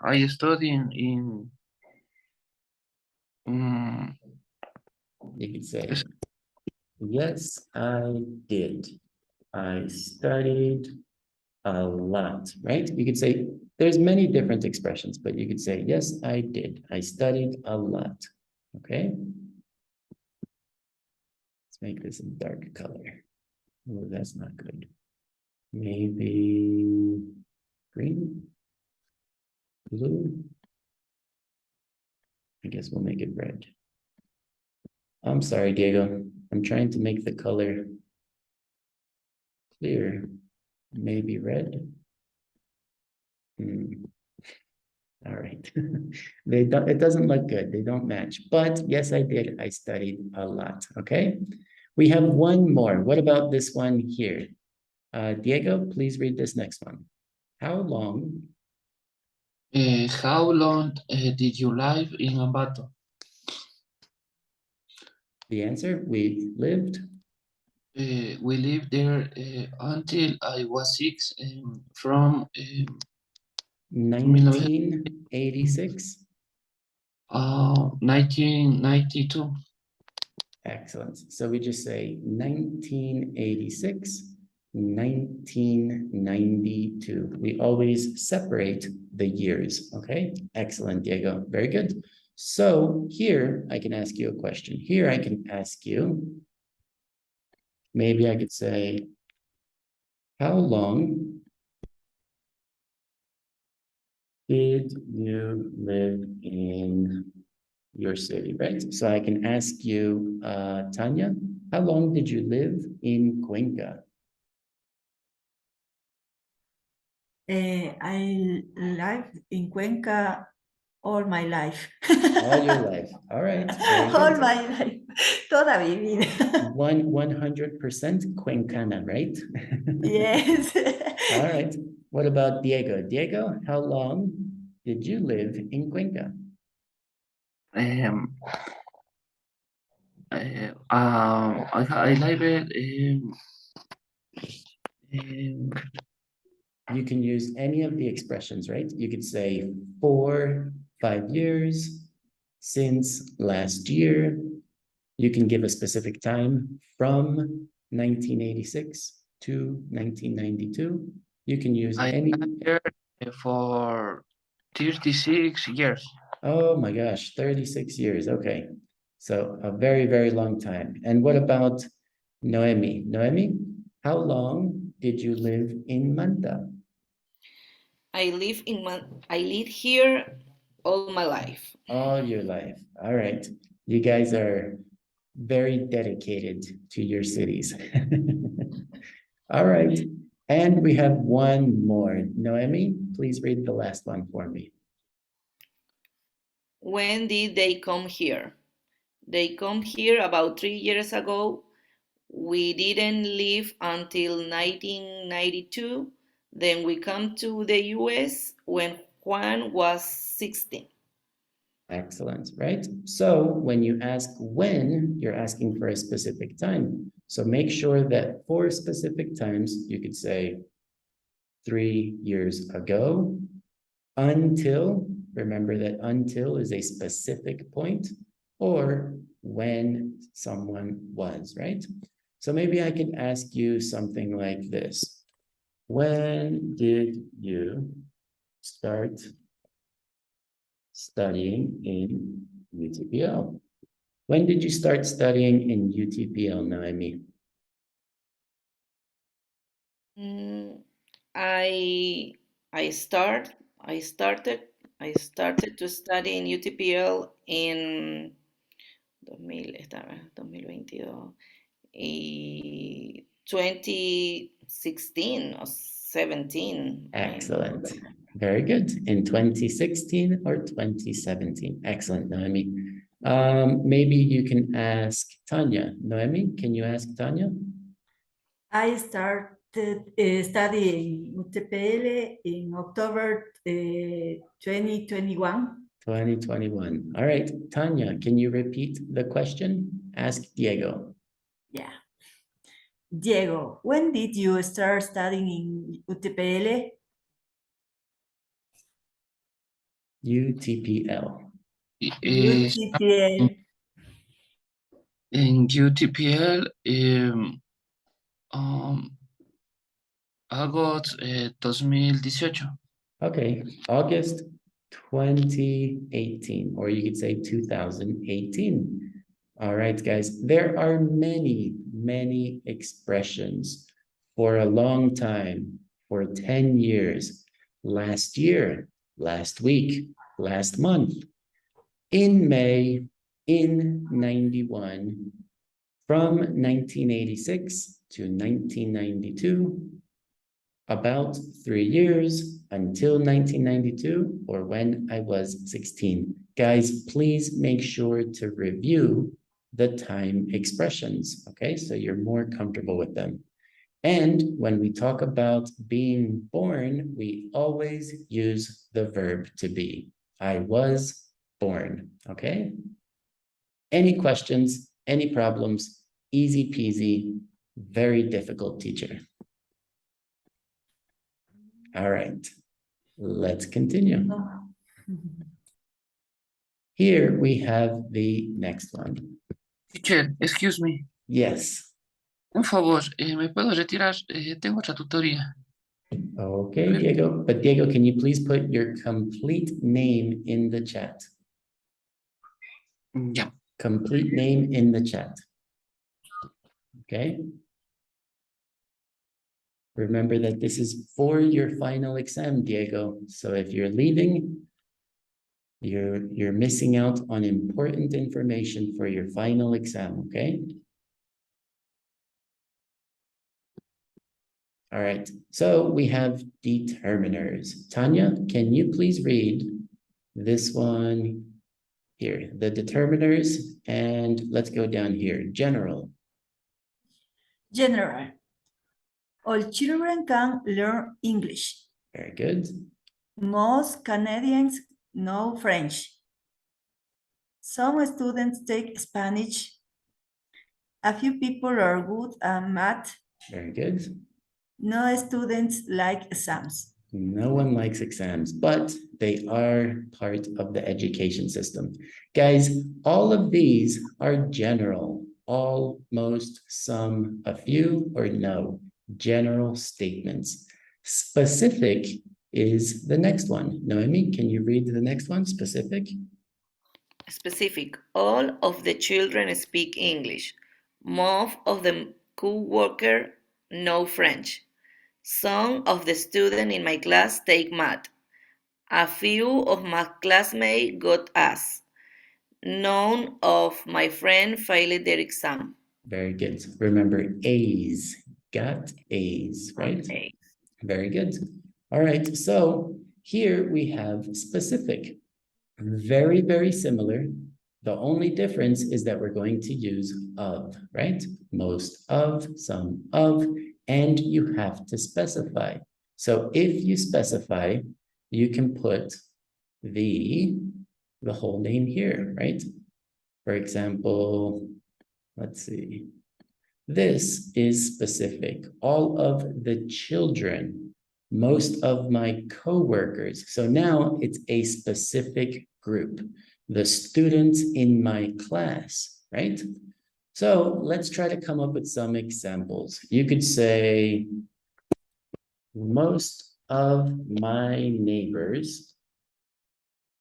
I study um, You could say, yes, I did. I studied a lot, right? You could say, there's many different expressions, but you could say, yes, I did. I studied a lot, okay? Let's make this a dark color. Oh, that's not good. Maybe green, blue. I guess we'll make it red. I'm sorry, Diego. I'm trying to make the color clear. Maybe red. All right. It doesn't look good. They don't match. But yes, I did. I studied a lot. Okay. We have one more. What about this one here? Diego, please read this next one. How long did you live in Ambato? The answer, we lived. We lived there until I was 6, from 1986. 1992. Excellent. So we just say 1986, 1992. We always separate the years, okay? Excellent, Diego. Very good. So here I can ask you a question. Here I can ask you, maybe I could say, how long did you live in your city, right? So I can ask you, Tanya, how long did you live in Cuenca? I lived in Cuenca all my life. All your life. All right. Very All good. my life. Toda mi vida. 100% Cuencana, right? Yes. All right. What about Diego? Diego, how long did you live in Cuenca? I lived You can use any of the expressions, right? You could say for 5 years, since last year. You can give a specific time from 1986 to 1992. You can use I any. lived there for 36 years. Oh my gosh, 36 years. Okay. So a very, very long time. And what about Noemi? Noemi, how long did you live in Manta? I live here all my life. All your life. All right. You guys are very dedicated to your cities. All right. And we have one more. Noemi, please read the last one for me. When did they come here? They come here about 3 years ago. We didn't live until 1992. Then we come to the US when Juan was 16. Excellent, right? So when you ask when, you're asking for a specific time. So make sure that for specific times, you could say 3 years ago, until, remember that until is a specific point, or when someone was, right? So maybe I can ask you something like this. When did you start studying in UTPL? When did you start studying in UTPL, Naomi? I started to study in UTPL in 2022 y 2016 or 17. Excellent. Very good. In 2016 or 2017. Excellent, Noemi. Maybe you can ask Tanya. Noemi, can you ask Tanya? I started studying UTPL in October 2021. 2021. All right, Tanya, can you repeat the question? Ask Diego. Yeah. Diego, when did you start studying in UTPL? UTPL. UTPL. In UTPL, August 2018. Okay, August 2018, or you could say 2018. All right, guys, there are many, many expressions for a long time, for 10 years, last year, last week, last month, in May, in 91, from 1986 to 1992, about 3 years until 1992, or when I was 16. Guys, please make sure to review the time expressions, okay? So you're more comfortable with them. And when we talk about being born, we always use the verb to be. I was born, okay? Any questions, any problems? Easy peasy, very difficult teacher. All right, let's continue. Here we have the next one. Teacher, excuse me. Yes. Un favor, ¿me puedo retirar? Tengo otra tutoría. Okay, Diego. But Diego, can you please put your complete name in the chat? Ya. Complete name in the chat. Okay. Remember that this is for your final exam, Diego. So if you're leaving, you're missing out on important information for your final exam, okay? All right, so we have determiners. Tanya, can you please read this one here, the determiners, and let's go down here, general. General. All children can learn English. Very good. Most Canadians know French. Some students take Spanish. A few people are good at math. Very good. No students like exams. No one likes exams, but they are part of the education system. Guys, all of these are general, all, most, some, a few, or no, general statements. Specific is the next one. Noemi, can you read the next one, specific? Specific. All of the children speak English. Most of the co-workers know French. Some of the students in my class take math. A few of my classmates got A's. None of my friends failed their exam. Very good. Remember A's, got A's, right? Okay. Very good. All right, so here we have specific. Very, very similar. The only difference is that we're going to use of, right? Most of, some of, and you have to specify. So if you specify, you can put the whole name here, right? For example, let's see. This is specific. All of the children, most of my coworkers. So now it's a specific group. The students in my class, right? So let's try to come up with some examples. You could say, most of my neighbors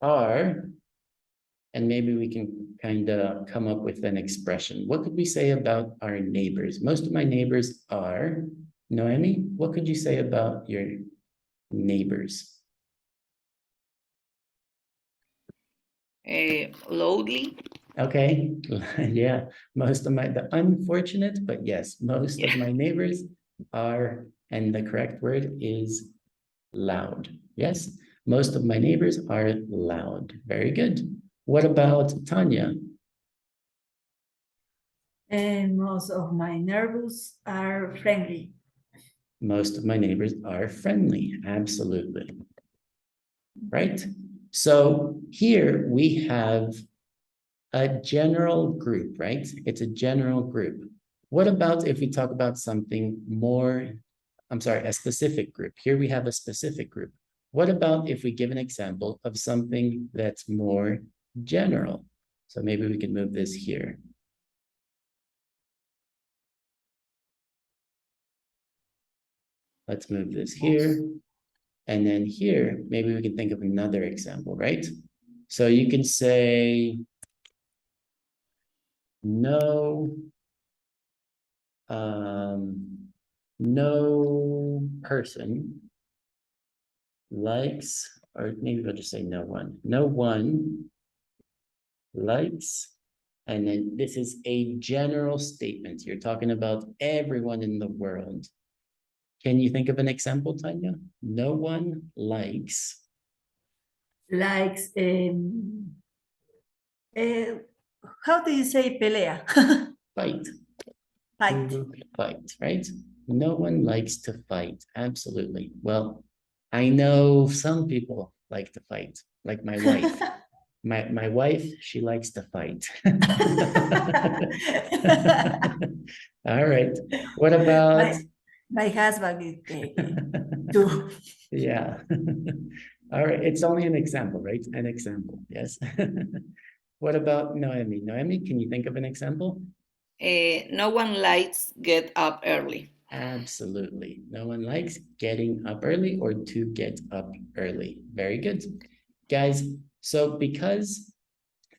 are, and maybe we can kind of come up with an expression. What could we say about our neighbors? Most of my neighbors are, Noemi, what could you say about your neighbors? Loudly. Okay, yeah, the unfortunate, but yes, most of my neighbors are, and the correct word is loud. Yes, most of my neighbors are loud. Very good. What about Tanya? And most of my neighbors are friendly. Most of my neighbors are friendly. Absolutely. Right? So here we have a general group, right? It's a general group. What about if we talk about something more, a specific group? Here we have a specific group. What about if we give an example of something that's more general? So maybe we can move this here. Let's move this here. And then here, maybe we can think of another example, right? So you can say, no, no person likes, or maybe we'll just say no one. No one likes, and then this is a general statement. You're talking about everyone in the world. Can you think of an example, Tanya? No one likes. Likes, how do you say pelea? Fight. Fight. Fight, right? No one likes to fight. Absolutely. Well, I know some people like to fight, like my wife. My wife, she likes to fight. All right. What about my husband is too. yeah. All right. It's only an example, right? An example. Yes. What about Noemi? Noemi, can you think of an example? No one likes get up early. Absolutely. No one likes getting up early or to get up early. Very good. Guys, so because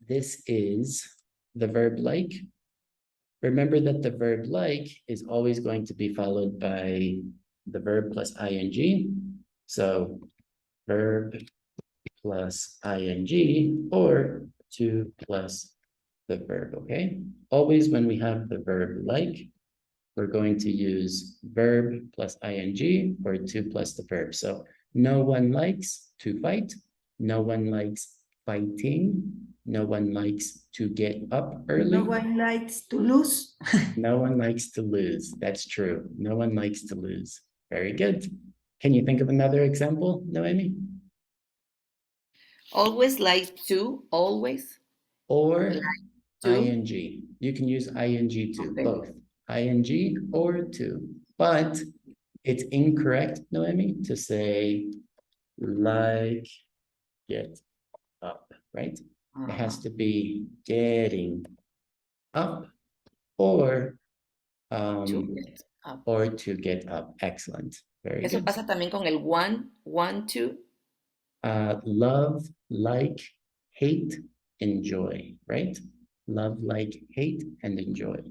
this is the verb like, remember that the verb like is always going to be followed by the verb plus ing. So verb plus ing or to plus the verb, okay? Always when we have the verb like, we're going to use verb plus ing or to plus the verb. So no one likes to fight. No one likes fighting. No one likes to get up early. No one likes to lose. No one likes to lose. That's true. No one likes to lose. Very good. Can you think of another example, Noemi? Always like to, always. Or To. ing. You can use ing too, Okay. both ing or to. But it's incorrect, Noemi, to say like get up, right? It has to be getting up or To get up. or to get up. Excellent. Very Eso good. pasa también con el want to. Love, like, hate, enjoy, right? Love, like, hate, and enjoy.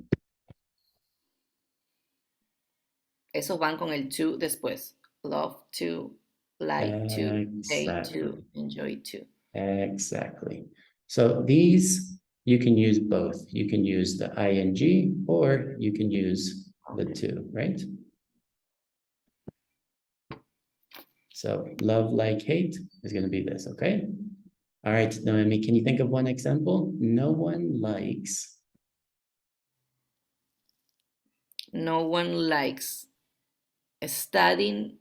Esos van con el to después. Love to, like to, hate to, enjoy to. Exactly. So these, you can use both. You can use the ing or you can use the to, right? So love, like, hate is going to be this, okay? All right, Noemi, can you think of one example? No one likes. No one likes studying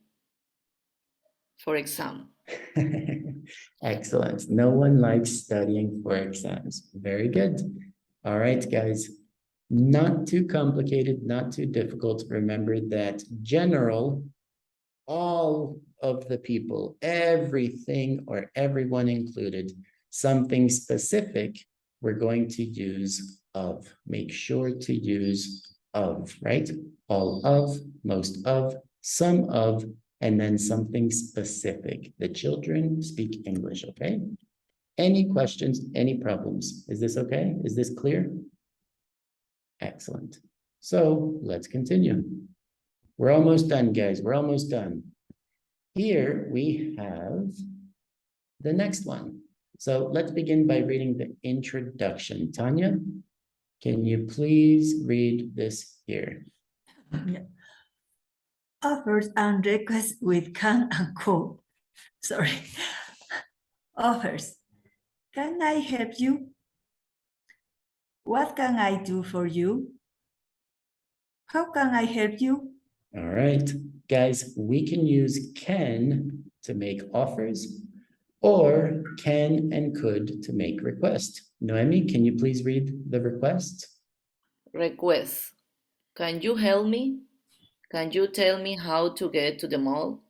for exam. Excellent. No one likes studying for exams. Very good. All right, guys. Not too complicated, not too difficult. Remember that general, all of the people, everything or everyone included, something specific, we're going to use of. Make sure to use of, right? All of, most of, some of, and then something specific. The children speak English, okay? Any questions, any problems? Is this okay? Is this clear? Excellent. So let's continue. We're almost done, guys. We're almost done. Here we have the next one. So let's begin by reading the introduction. Tanya, can you please read this here? Yeah. Offers and requests with can and could. Sorry. Offers. Can I help you? What can I do for you? How can I help you? All right, guys, we can use can to make offers or can and could to make request. Noemi, can you please read the request? Request. Can you help me? Can you tell me how to get to the mall?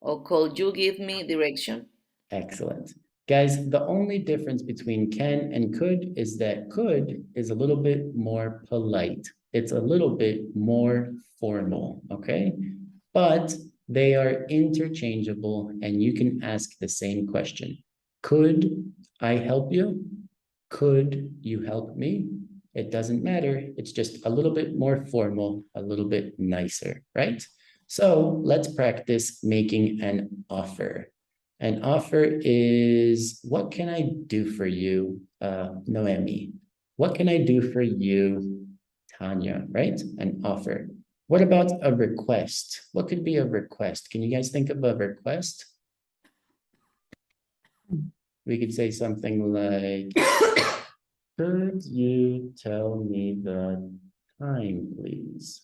Or could you give me direction? Excellent. Guys, the only difference between can and could is that could is a little bit more polite. It's a little bit more formal, okay? But they are interchangeable and you can ask the same question. Could I help you? Could you help me? It doesn't matter. It's just a little bit more formal, a little bit nicer, right? So let's practice making an offer. An offer is, what can I do for you, Noemi? What can I do for you, Tanya, right? An offer. What about a request? What could be a request? Can you guys think of a request? We could say something like, could you tell me the time, please?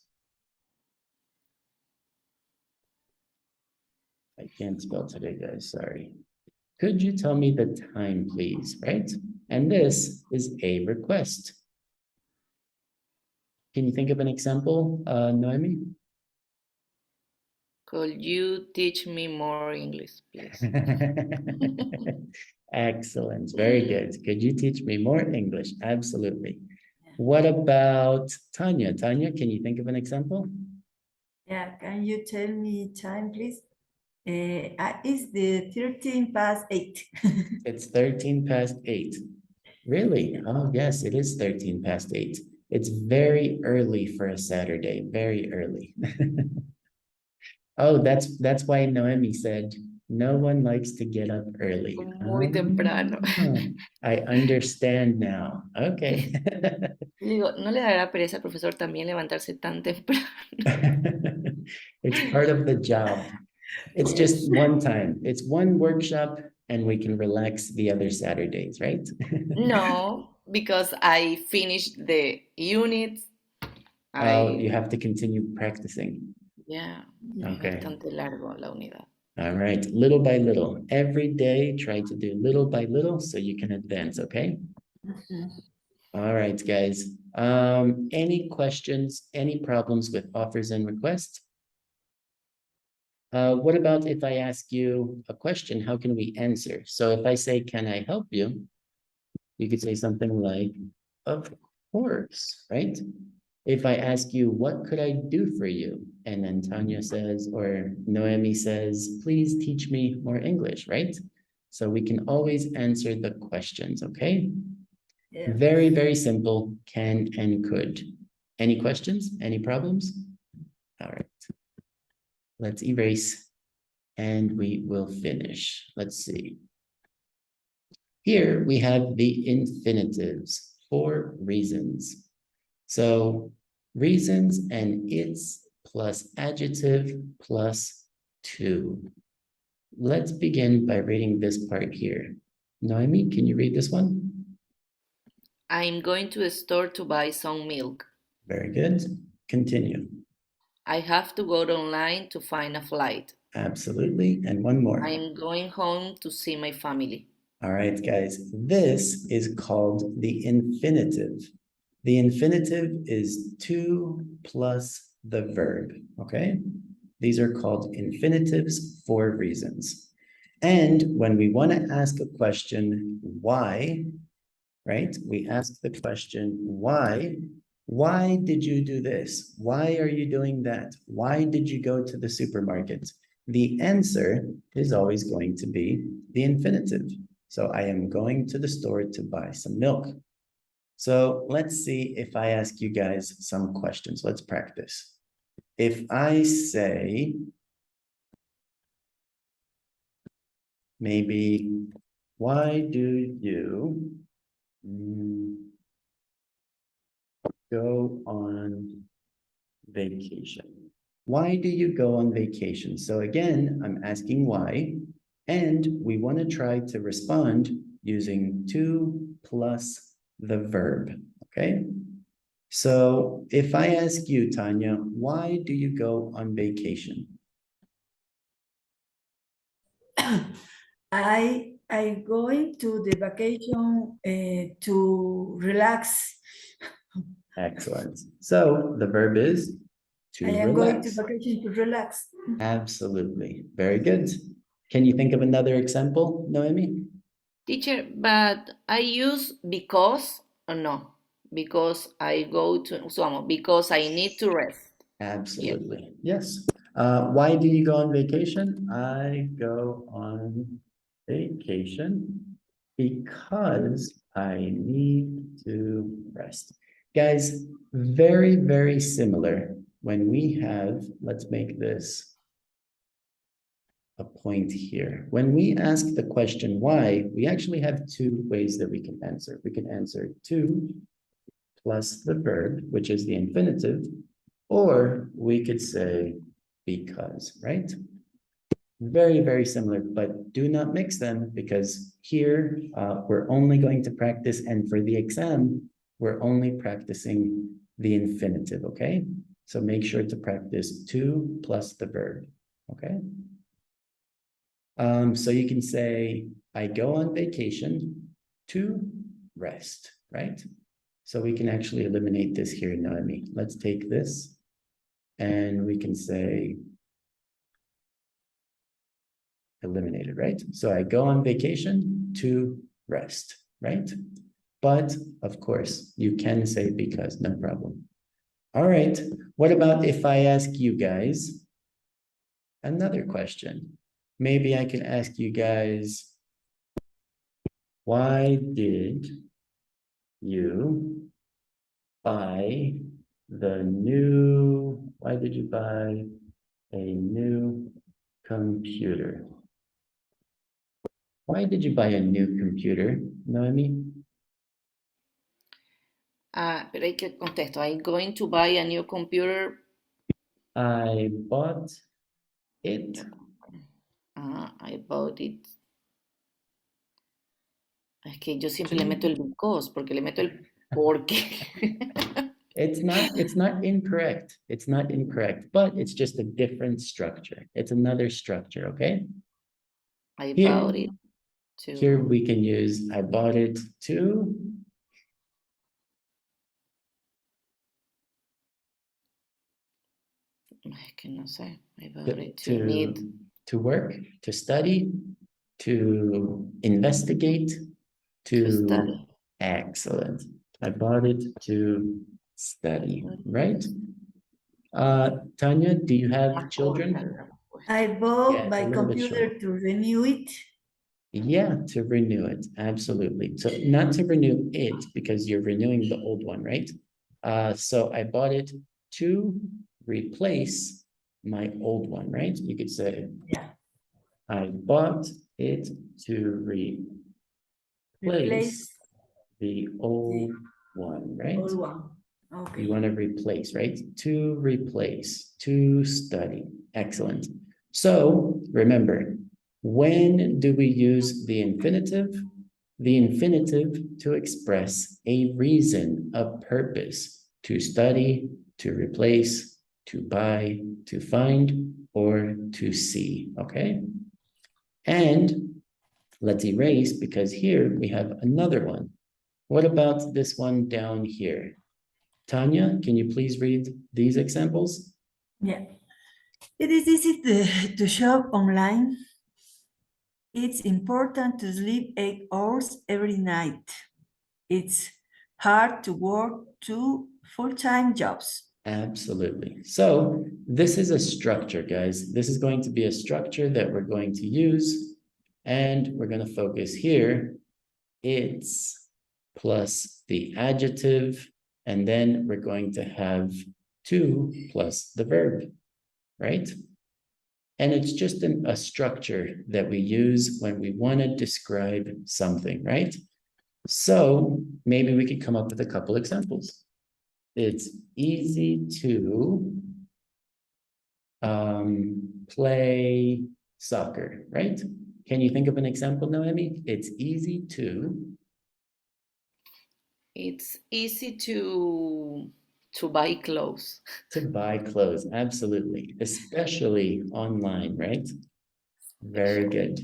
I can't spell today, guys, sorry. Could you tell me the time, please, right? And this is a request. Can you think of an example, Noemi? Could you teach me more English, please? Excellent, very good. Could you teach me more English? Absolutely. What about Tanya? Tanya, can you think of an example? Yeah, can you tell me time, please? It's the 13 past 8. It's 13 past 8. Really? Oh, yes, it is 13 past 8. It's very early for a Saturday, very early. Oh, that's why Noemi said, no one likes to get up early. Muy temprano. I understand now. Okay. Digo, ¿no le dará pereza al profesor también levantarse tan temprano? It's part of the job. It's just one time. It's one workshop and we can relax the other Saturdays, right? No, because I finished the unit. Oh, you have to continue practicing. Yeah, Okay. es bastante largo la unidad. All right, little by little. Every day, try to do little by little so you can advance, okay? All right, guys. Any questions, any problems with offers and requests? What about if I ask you a question, how can we answer? So if I say, can I help you? You could say something like, of course, right? If I ask you, what could I do for you? And then Tanya says, or Noemi says, please teach me more English, right? So we can always answer the questions, okay? Yeah. Very, very simple, can and could. Any questions? Any problems? All right. let's erase and we will finish. Let's see. Here we have the infinitives for reasons. So reasons and its plus adjective plus to. Let's begin by reading this part here. Noemi, can you read this one? I'm going to the store to buy some milk. Very good. Continue. I have to go online to find a flight. Absolutely. And one more. I'm going home to see my family. All right, guys. This is called the infinitive. The infinitive is to plus the verb, okay? These are called infinitives for reasons. And when we want to ask a question, why, right? We ask the question, why? Why did you do this? Why are you doing that? Why did you go to the supermarket? The answer is always going to be the infinitive. So I am going to the store to buy some milk. So let's see if I ask you guys some questions. Let's practice. If I say, maybe, why do you go on vacation? Why do you go on vacation? So again, I'm asking why, and we want to try to respond using to plus the verb, okay? So if I ask you, Tanya, why do you go on vacation? I going to the vacation to relax. Excellent. So the verb is to I am going to relax. vacation to relax. Absolutely. Very good. Can you think of another example, Noemi? Teacher, but I use because or no? Because I go to because I need to rest. Absolutely. Yes. Why do you go on vacation? I go on vacation because I need to rest. Guys, very, very similar when we have, let's make this a point here. When we ask the question why, we actually have two ways that we can answer. We can answer to plus the verb, which is the infinitive, or we could say because, right? Very, very similar, but do not mix them because here we're only going to practice, and for the exam, we're only practicing the infinitive, okay? So make sure to practice to plus the verb, okay? So you can say, I go on vacation to rest, right? So we can actually eliminate this here, Noemi. Let's take this and we can say eliminated, right? So I go on vacation to rest, right? But of course, you can say because, no problem. All right, what about if I ask you guys another question? Maybe I can ask you guys, why did you buy why did you buy a new computer? Why did you buy a new computer, Noemi? Pero hay que contesto. I'm going to buy a new computer. I bought it. I bought it. Es que yo siempre le meto el because, porque le meto el porque. It's not incorrect. It's not incorrect, but it's just a different structure. It's another structure, okay? I Here- bought it to. Here we can use I bought it to. Es que no sé. I bought it to need. To work, to study, to investigate, to study. Excellent. I bought it to study, right? Tanya, do you have children? I bought Yeah, my a little bit computer short. to renew it. Yeah, to renew it, absolutely. So not to renew it because you're renewing the old one, right? So I bought it to replace my old one, right? You could say, Yeah. I bought it to replace Replace the old one, right? old one. You Okay. want to replace, right? To replace, to study. Excellent. So remember, when do we use the infinitive? The infinitive to express a reason, a purpose, to study, to replace, to buy, to find, or to see, okay? And let's erase because here we have another one. What about this one down here? Tanya, can you please read these examples? Yeah. It is easy to shop online. It's important to sleep 8 hours every night. It's hard to work 2 full-time jobs. Absolutely. So this is a structure, guys. This is going to be a structure that we're going to use, and we're going to focus here. It's plus the adjective, and then we're going to have to plus the verb, right? And it's just a structure that we use when we want to describe something, right? So maybe we could come up with a couple examples. It's easy to play soccer, right? Can you think of an example, Noemi? It's easy It's easy to buy clothes. to buy clothes. Absolutely. Especially online, right? Very good.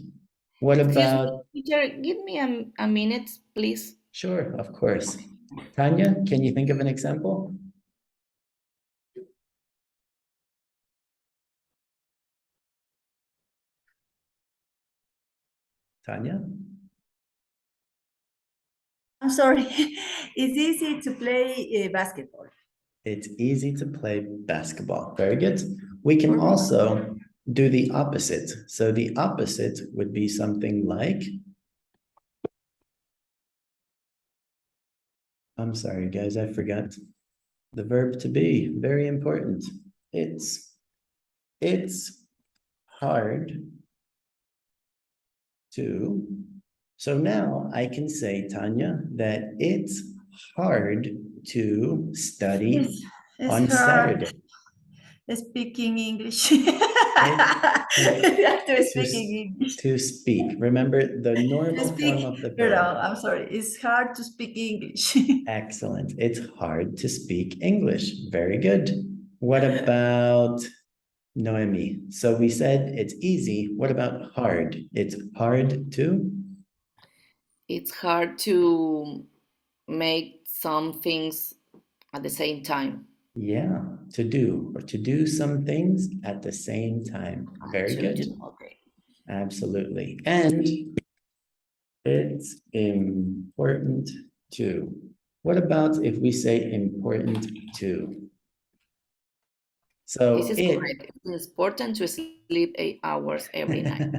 What Excuse about, me, teacher, give me a minute, please. sure, of course. Tanya, can you think of an example? Tanya? I'm sorry. It's easy to play basketball. It's easy to play basketball. Very good. We can also do the opposite. So the opposite would be something like, I'm sorry, guys, I forgot the verb to be. Very important. It's hard to. So now I can say, Tanya, that it's hard to study It's on hard Saturday. speaking English. You have to speaking English. To speak. Remember the To normal speak, form of the no, verb. I'm sorry. It's hard to speak English. Excellent. It's hard to speak English. Very good. What about Noemi? So we said it's easy. What about hard? It's hard to? It's hard to make some things at the same time. Yeah, to do or to do some things at the same time. Very good. Okay. Absolutely. And it's important to. What about if we say important to? So This is correct. It's important to sleep 8 hours every night.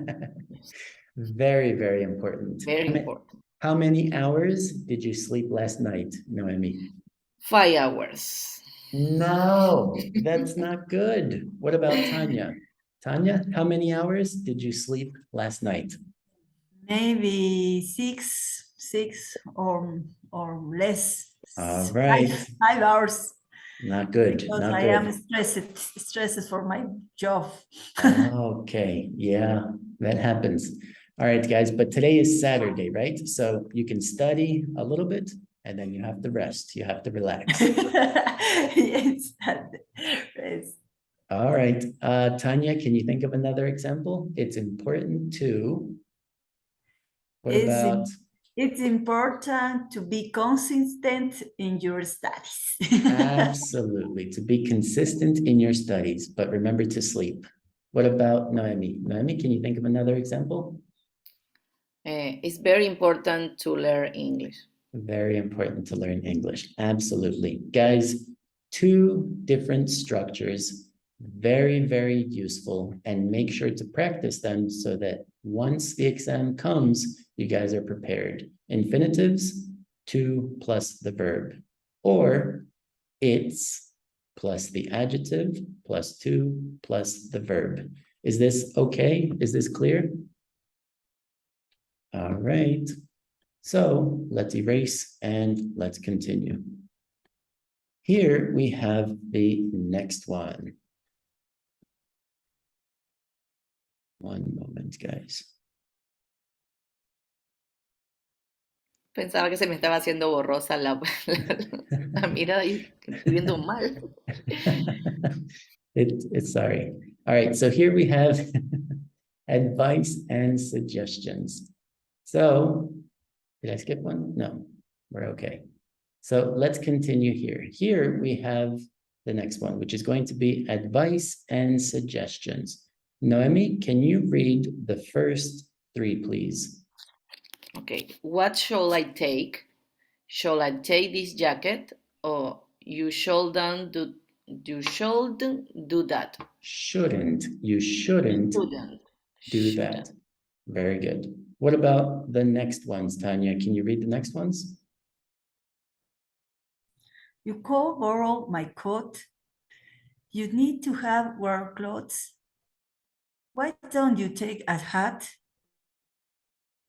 very, very important. Very important. How many hours did you sleep last night, Noemi? 5 hours. No, that's not good. What about Tanya? Tanya, how many hours did you sleep last night? Maybe six or less. All right. 5 hours. Not good, Because not I good. am stressed for my job. Okay, yeah, that happens. All right, guys, but today is Saturday, right? So you can study a little bit and then you have to rest. You have to relax. Yes. Yes. All right, Tanya, can you think of another example? It's important to. What It's about? It's important to be consistent in your studies. Absolutely, to be consistent in your studies, but remember to sleep. What about Noemi? Noemi, can you think of another example? It's very important to learn English. Very important to learn English. Absolutely. Guys, two different structures, very, very useful, and make sure to practice them so that once the exam comes, you guys are prepared. Infinitives, to plus the verb, or it's plus the adjective plus to plus the verb. Is this okay? Is this clear? All right. So let's erase and let's continue. Here we have the next one. One moment, guys. Pensaba que se me estaba haciendo borrosa la mirada y que estoy viendo mal. It's sorry. All right, so here we have advice and suggestions. So, did I skip one? No, we're okay. So let's continue here. Here we have the next one, which is going to be advice and suggestions. Noemi, can you read the first three, please? Okay, what shall I take? Shall I take this jacket? Or you shouldn't do that. Shouldn't. You shouldn't do that. Very good. What about the next ones, Tanya? Can you read the next ones? You could borrow my coat. You need to have work clothes. Why don't you take a hat?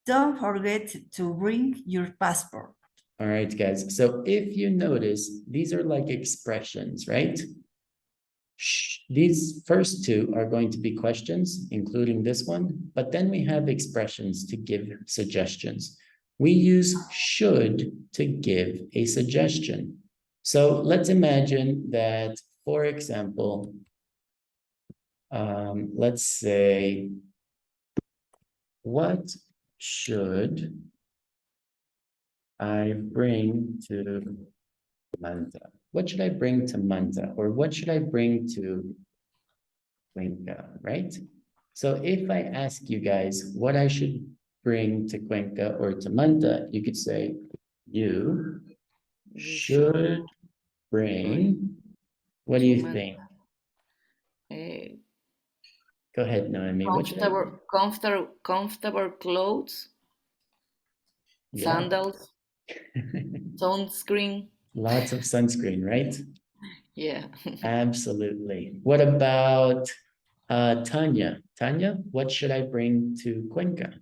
Don't forget to bring your passport. All right, guys. So if you notice, these are like expressions, right? These first two are going to be questions, including this one, but then we have expressions to give suggestions. We use should to give a suggestion. So let's imagine that, for example, let's say, what should I bring to Manta? What should I bring to Manta? Or what should I bring to Cuenca, right? So if I ask you guys what I should bring to Cuenca or to Manta, you could say, you should bring, what do you think? Go ahead, Noemi. Comfortable clothes, sandals, sunscreen. Lots of sunscreen, right? Yeah. Absolutely. What about Tanya? Tanya, what should I bring to Cuenca?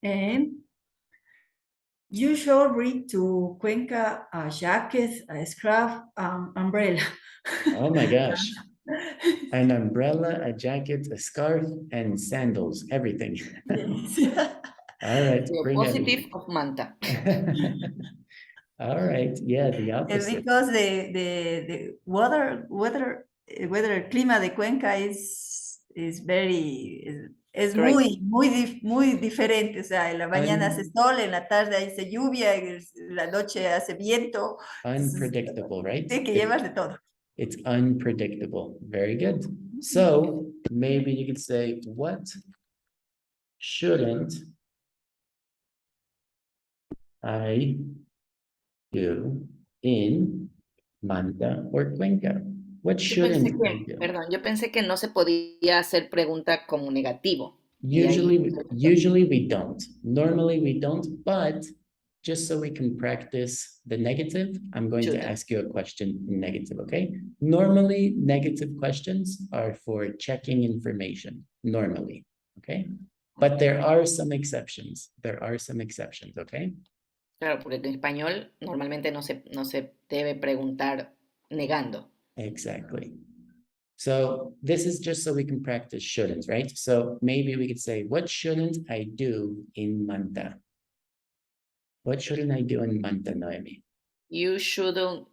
And you should bring to Cuenca a jacket, a scarf, umbrella. Oh my gosh. An umbrella, a jacket, a scarf, and sandals, everything. Yes. All right. The Bring positive everything. of Manta. All right. Yeah, the opposite. Because the weather clima de Cuenca is very es Great. muy diferente. O sea, en la mañana hace sol, en la tarde hace lluvia, en la noche hace viento. Unpredictable, right? Sí, que llevas de todo. It's unpredictable. Very good. So maybe you could say, what shouldn't I do in Manta or Cuenca? What shouldn't I do? Perdón, yo pensé que no se podía hacer pregunta como negativo. Usually we don't. Normally we don't, but just so we can practice the negative, I'm going to ask you a question in negative, okay? Normally, negative questions are for checking information, normally, okay? But there are some exceptions. There are some exceptions, okay? Claro, porque en español normalmente no se debe preguntar negando. Exactly. So this is just so we can practice shouldn't, right? So maybe we could say, what shouldn't I do in Manta? What shouldn't I do in Manta, Noemi? You shouldn't.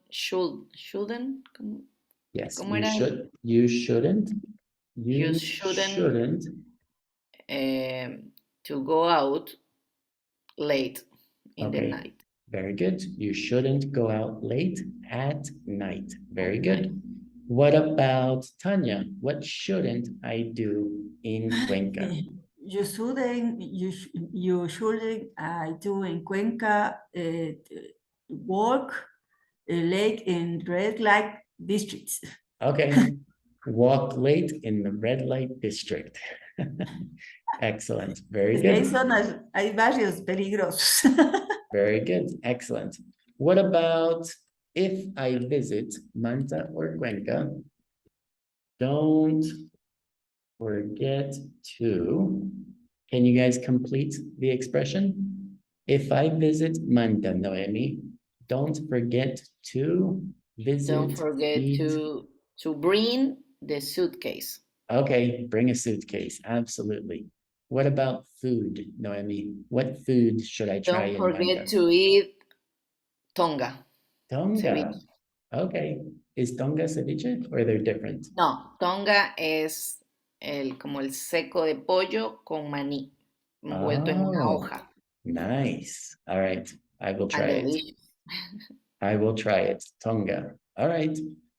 Yes, ¿Cómo you era? should. You shouldn't. You shouldn't. To go out late in the Okay. night. Very good. You shouldn't go out late at night. Very good. What about Tanya? What shouldn't I do in Cuenca? You shouldn't do in Cuenca work late in red light districts. Okay. Walk late in the red light district. Excellent. Very good. Hay barrios peligrosos. Very good. Excellent. What about if I visit Manta or Cuenca, don't forget to, can you guys complete the expression? If I visit Manta, Noemi, don't forget to visit. Don't forget eat. to bring the suitcase. Okay, bring a suitcase, absolutely. What about food, Noemi? What food should I try Don't in Manta? forget to eat tonga. Tonga. Ceviche. Okay, is tonga ceviche or they're different? No, tonga es como el seco de pollo con maní envuelto en una Oh, hoja. nice. All right, I will try And it. delicious. I will try it. Tonga. All right.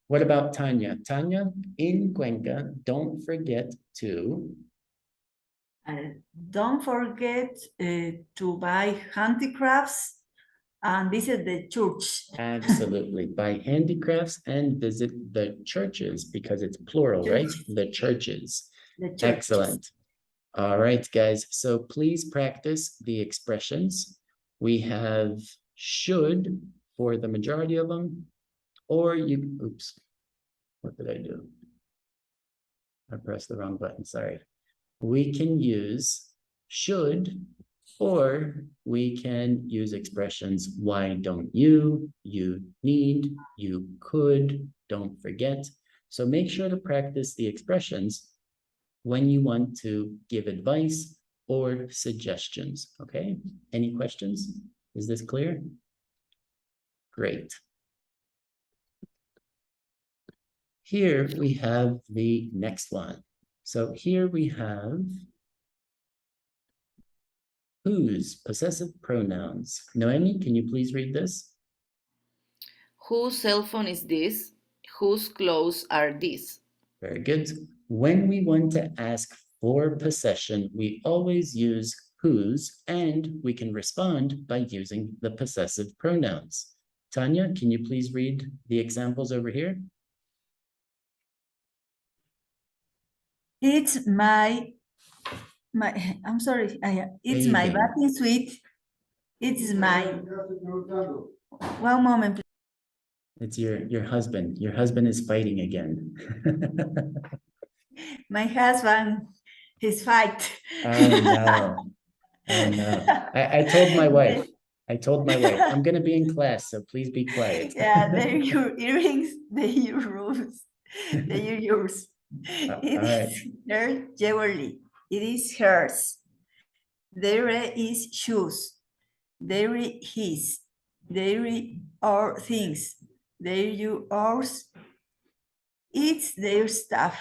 What about Tanya? Tanya, in Cuenca, don't forget to. Don't forget to buy handicrafts and visit the church. Absolutely. Buy handicrafts and visit the churches because it's plural, right? Churches. The churches. The churches. Excellent. All right, guys. So please practice the expressions. We have should for the majority of them, or you, oops, what did I do? I pressed the wrong button, sorry. We can use should, or we can use expressions, why don't you need, you could, don't forget. So make sure to practice the expressions when you want to give advice or suggestions, okay? Any questions? Is this clear? Great. Here we have the next one. So here we have whose possessive pronouns. Noemi, can you please read this? Whose cell phone is this? Whose clothes are these? Very good. When we want to ask for possession, we always use whose, and we can respond by using the possessive pronouns. Tanya, can you please read the examples over here? It's my I'm sorry. It's my Bathing. bathing suite. It's my. One moment, please. It's your husband. Your husband is fighting again. My husband, his fight. Oh no. Oh no. I told my wife. I'm gonna be in class, so please be quiet. Yeah, they're your earrings, they're your rules, they're yours. All It right. is their jewelry. It is hers. There is shoes. There is his. There are things. There you ours. It's their stuff.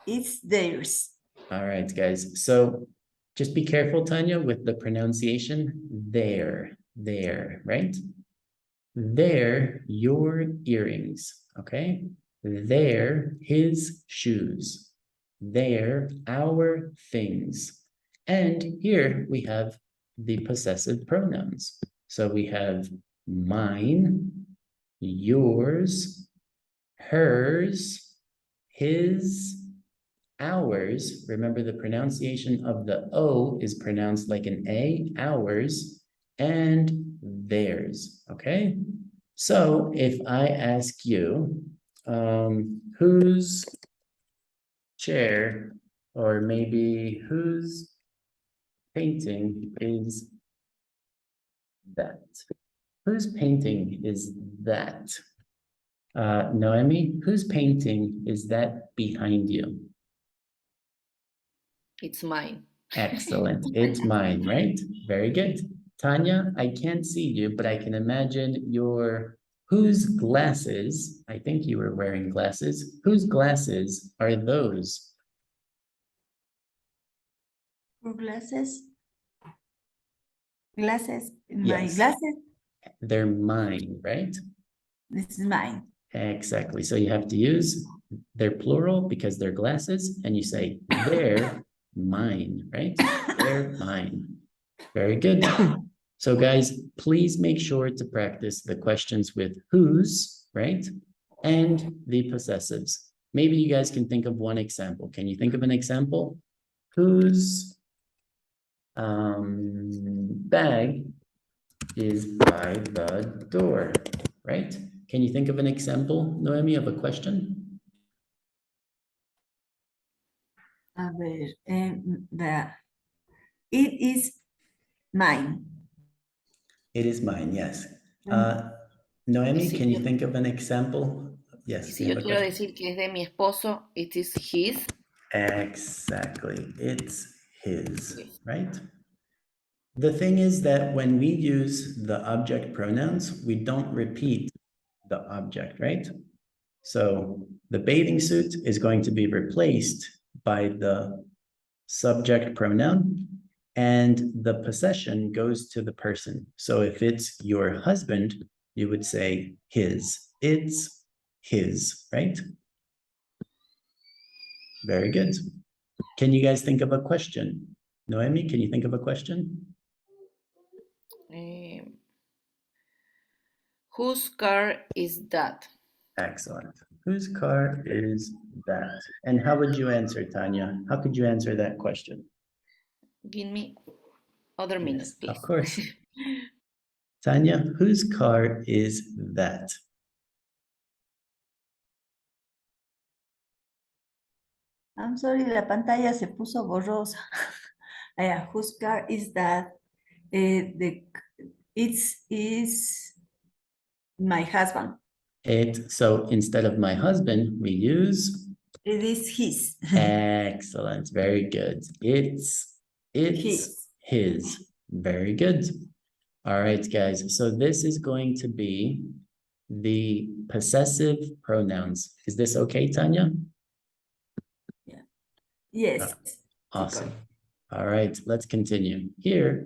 It's theirs. All right, guys. So just be careful, Tanya, with the pronunciation. There, right? They're your earrings, okay? They're his shoes. They're our things. And here we have the possessive pronouns. So we have mine, yours, hers, his, ours. Remember the pronunciation of the O is pronounced like an A, ours, and theirs, okay? So if I ask you, whose chair or maybe whose painting is that? Whose painting is that? Noemi, whose painting is that behind you? It's mine. Excellent. It's mine, right? Very good. Tanya, I can't see you, but I can imagine your whose glasses, I think you were wearing glasses. Whose glasses are those? For glasses? Glasses? My Yes. glasses? They're mine, right? This is mine. Exactly. So you have to use they're plural because they're glasses, and you say they're mine, right? They're mine. Very good. So guys, please make sure to practice the questions with whose, right? And the possessives. Maybe you guys can think of one example. Can you think of an example? Whose bag is by the door, right? Can you think of an example, Noemi, of a question? A ver, it is mine. It is mine, yes. Noemi, Sí, can you yo- think of an example? Yes, Si you yo have a quiero question? decir que es de mi esposo, it is his. Exactly. It's his, Yes. right? The thing is that when we use the object pronouns, we don't repeat the object, right? So the bathing suit is going to be replaced by the subject pronoun, and the possession goes to the person. So if it's your husband, you would say his. It's his, right? Very good. Can you guys think of a question? Noemi, can you think of a question? Eh, whose car is that? Excellent. Whose car is that? And how would you answer, Tanya? How could you answer that question? Give me other minute, Yes, please. of course. Tanya, whose car is that? I'm sorry, la pantalla se puso borrosa. Whose car is that? Is my husband. So instead of my husband, we use It is his. excellent. Very good. It's His. his. Very good. All right, guys. So this is going to be the possessive pronouns. Is this okay, Tanya? Yes. Awesome. All right, let's continue. Here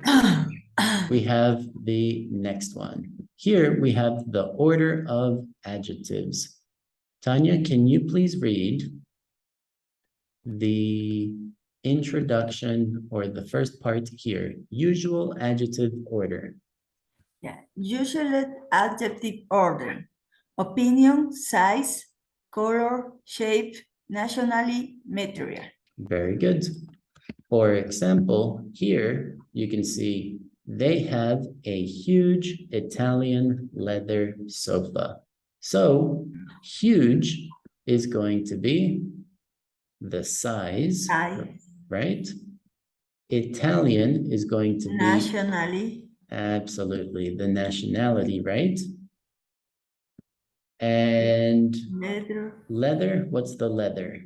we have the next one. Here we have the order of adjectives. Tanya, can you please read the introduction or the first part here? Usual adjective order. Yeah. Usually adjective order. Opinion, size, color, shape, nationality, material. Very good. For example, here you can see they have a huge Italian leather sofa. So huge is going to be the size, Size, right? Italian is going to be nationality, absolutely the nationality, right? And leather, what's the leather?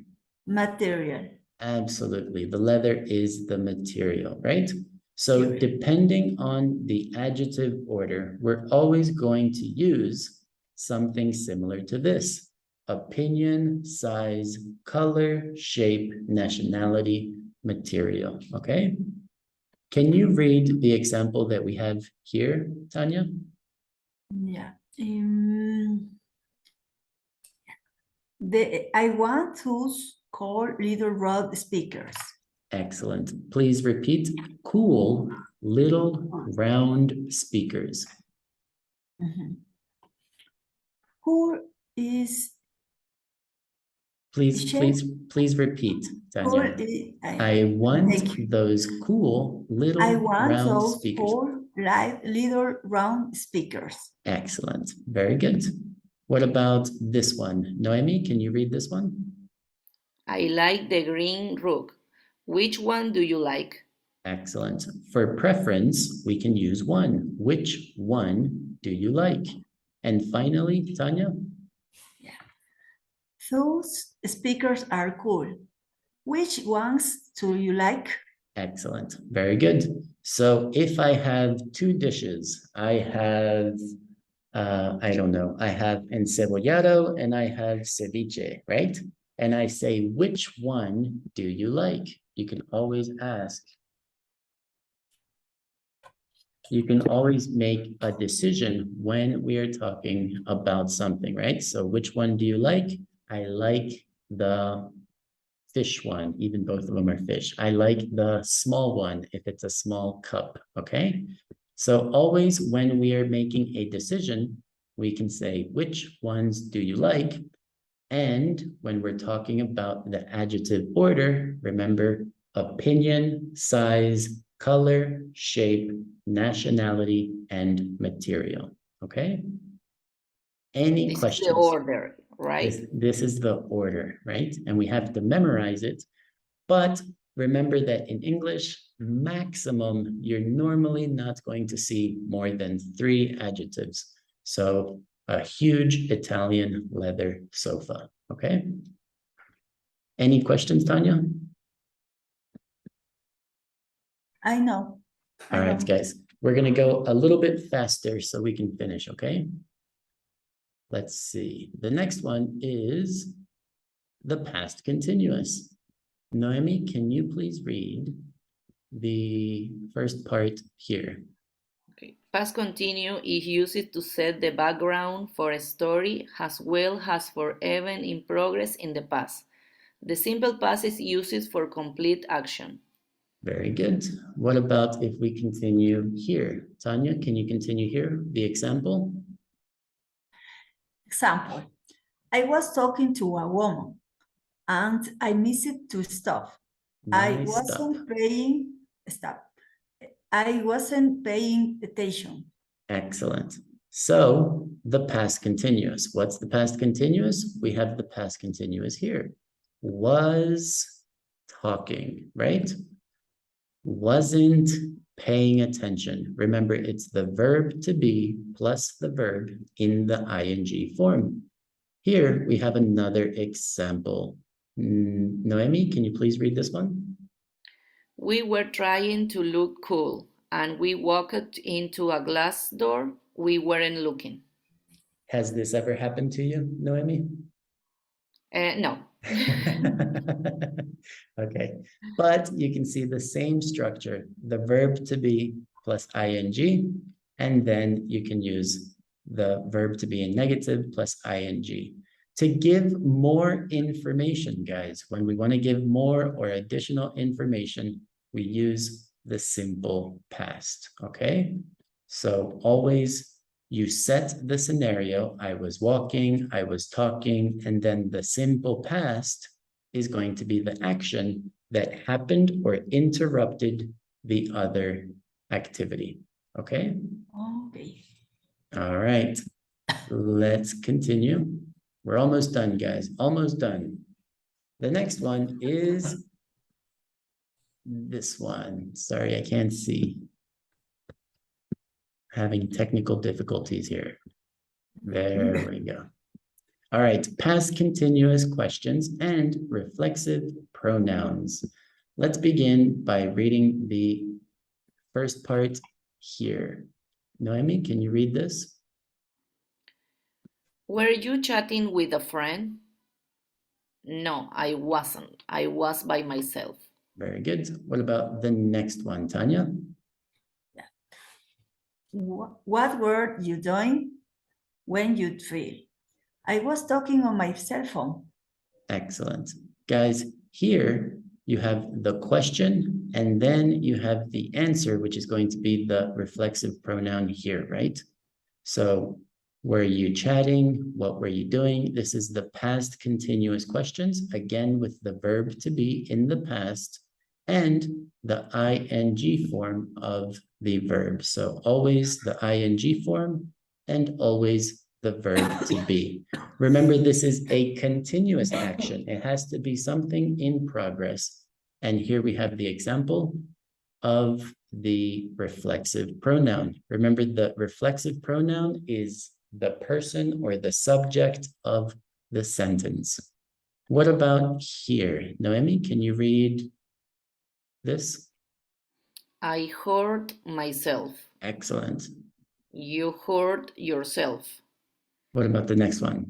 material. Absolutely. The leather is the material, right? So depending on the adjective order, we're always going to use something similar to this. Opinion, size, color, shape, nationality, material, okay? Can you read the example that we have here, Tanya? Yeah. I want to call little round speakers. Excellent. Please repeat. Cool, little, round speakers. Who is Please repeat, Tanya. I want those cool little round speakers. cool little round speakers. Excellent. Very good. What about this one? Noemi, can you read this one? I like the green rug. Which one do you like? Excellent. For preference, we can use one. Which one do you like? And finally, Tanya? Those speakers are cool. Which ones do you like? Excellent. Very good. So if I have two dishes, I have, I don't know, I have encebollado and I have ceviche, right? And I say, which one do you like? You can always ask. You can always make a decision when we are talking about something, right? So which one do you like? I like the fish one, even both of them are fish. I like the small one if it's a small cup, okay? So always when we are making a decision, we can say, which ones do you like? And when we're talking about the adjective order, remember opinion, size, color, shape, nationality, and material, okay? Any This is questions? the order, right? This is the order, right? And we have to memorize it. But remember that in English, maximum, you're normally not going to see more than 3 adjectives. So a huge Italian leather sofa, okay? Any questions, Tanya? I know. All right, guys, we're gonna go a little bit faster so we can finish, okay? Let's see. The next one is the past continuous. Noemi, can you please read the first part here? Okay. Past continuous is used to set the background for a story as well as for event in progress in the past. The simple past is used for complete action. Very good. What about if we continue here? Tanya, can you continue here? The example? Example, I was talking to a woman and I missed to stop. I Nice wasn't stuff. paying, stop. I wasn't paying attention. Excellent. So the past continuous. What's the past continuous? We have the past continuous here. Was talking, right? Wasn't paying attention. Remember, it's the verb to be plus the verb in the ing form. Here we have another example. Noemi, can you please read this one? We were trying to look cool and we walked into a glass door. We weren't looking. Has this ever happened to you, Noemi? No. Okay, but you can see the same structure, the verb to be plus ing, and then you can use the verb to be in negative plus ing. To give more information, guys, when we want to give more or additional information, we use the simple past, okay? So always you set the scenario, I was walking, I was talking, and then the simple past is going to be the action that happened or interrupted the other activity, okay? Okay. All right, let's continue. We're almost done, guys, almost done. The next one is this one. Sorry, I can't see. Having technical difficulties here. There we go. All right, past continuous questions and reflexive pronouns. Let's begin by reading the first part here. Noemi, can you read this? Were you chatting with a friend? No, I wasn't. I was by myself. Very good. What about the next one, Tanya? What were you doing when you feel? I was talking on my cell phone. Excellent. Guys, here you have the question and then you have the answer, which is going to be the reflexive pronoun here, right? So were you chatting? What were you doing? This is the past continuous questions, again with the verb to be in the past and the ing form of the verb. So always the ing form and always the verb to be. Remember, this is a continuous action. It has to be something in progress. And here we have the example of the reflexive pronoun. Remember, the reflexive pronoun is the person or the subject of the sentence. What about here? Noemi, can you read this? I hurt myself. Excellent. You hurt yourself. What about the next one?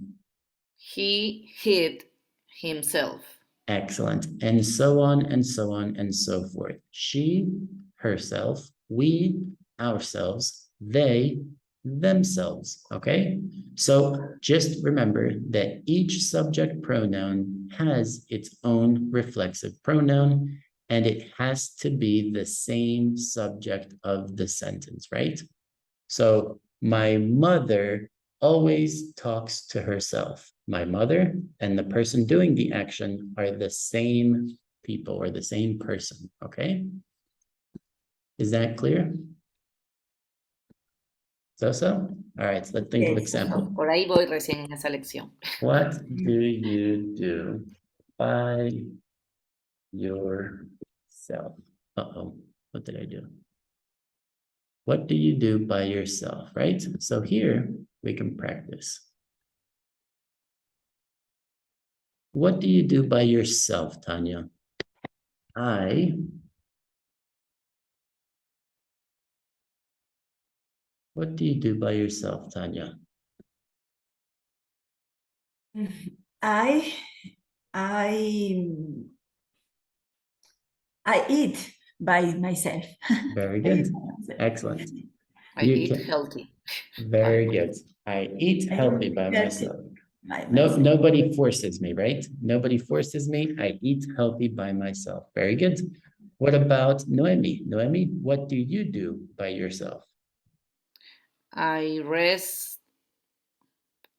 He hit himself. Excellent. And so on and so on and so forth. She, herself, we, ourselves, they, themselves. Okay? So just remember that each subject pronoun has its own reflexive pronoun and it has to be the same subject of the sentence, right? So my mother always talks to herself. My mother and the person doing the action are the same people or the same person, okay? Is that clear? So? All right, let's think of Yes. example. Por ahí voy recién en esa lección. What do you do by yourself? Uh-oh, what did I do? What do you do by yourself, right? So here we can practice. What do you do by yourself, Tanya? What do you do by yourself, Tanya? I eat by myself. Very I good. eat by myself. Excellent. I You eat can- healthy. Very good. I eat I healthy eat by healthy myself. by No, myself. nobody forces me, right? Nobody forces me. I eat healthy by myself. Very good. What about Noemi? Noemi, what do you do by yourself? I rest.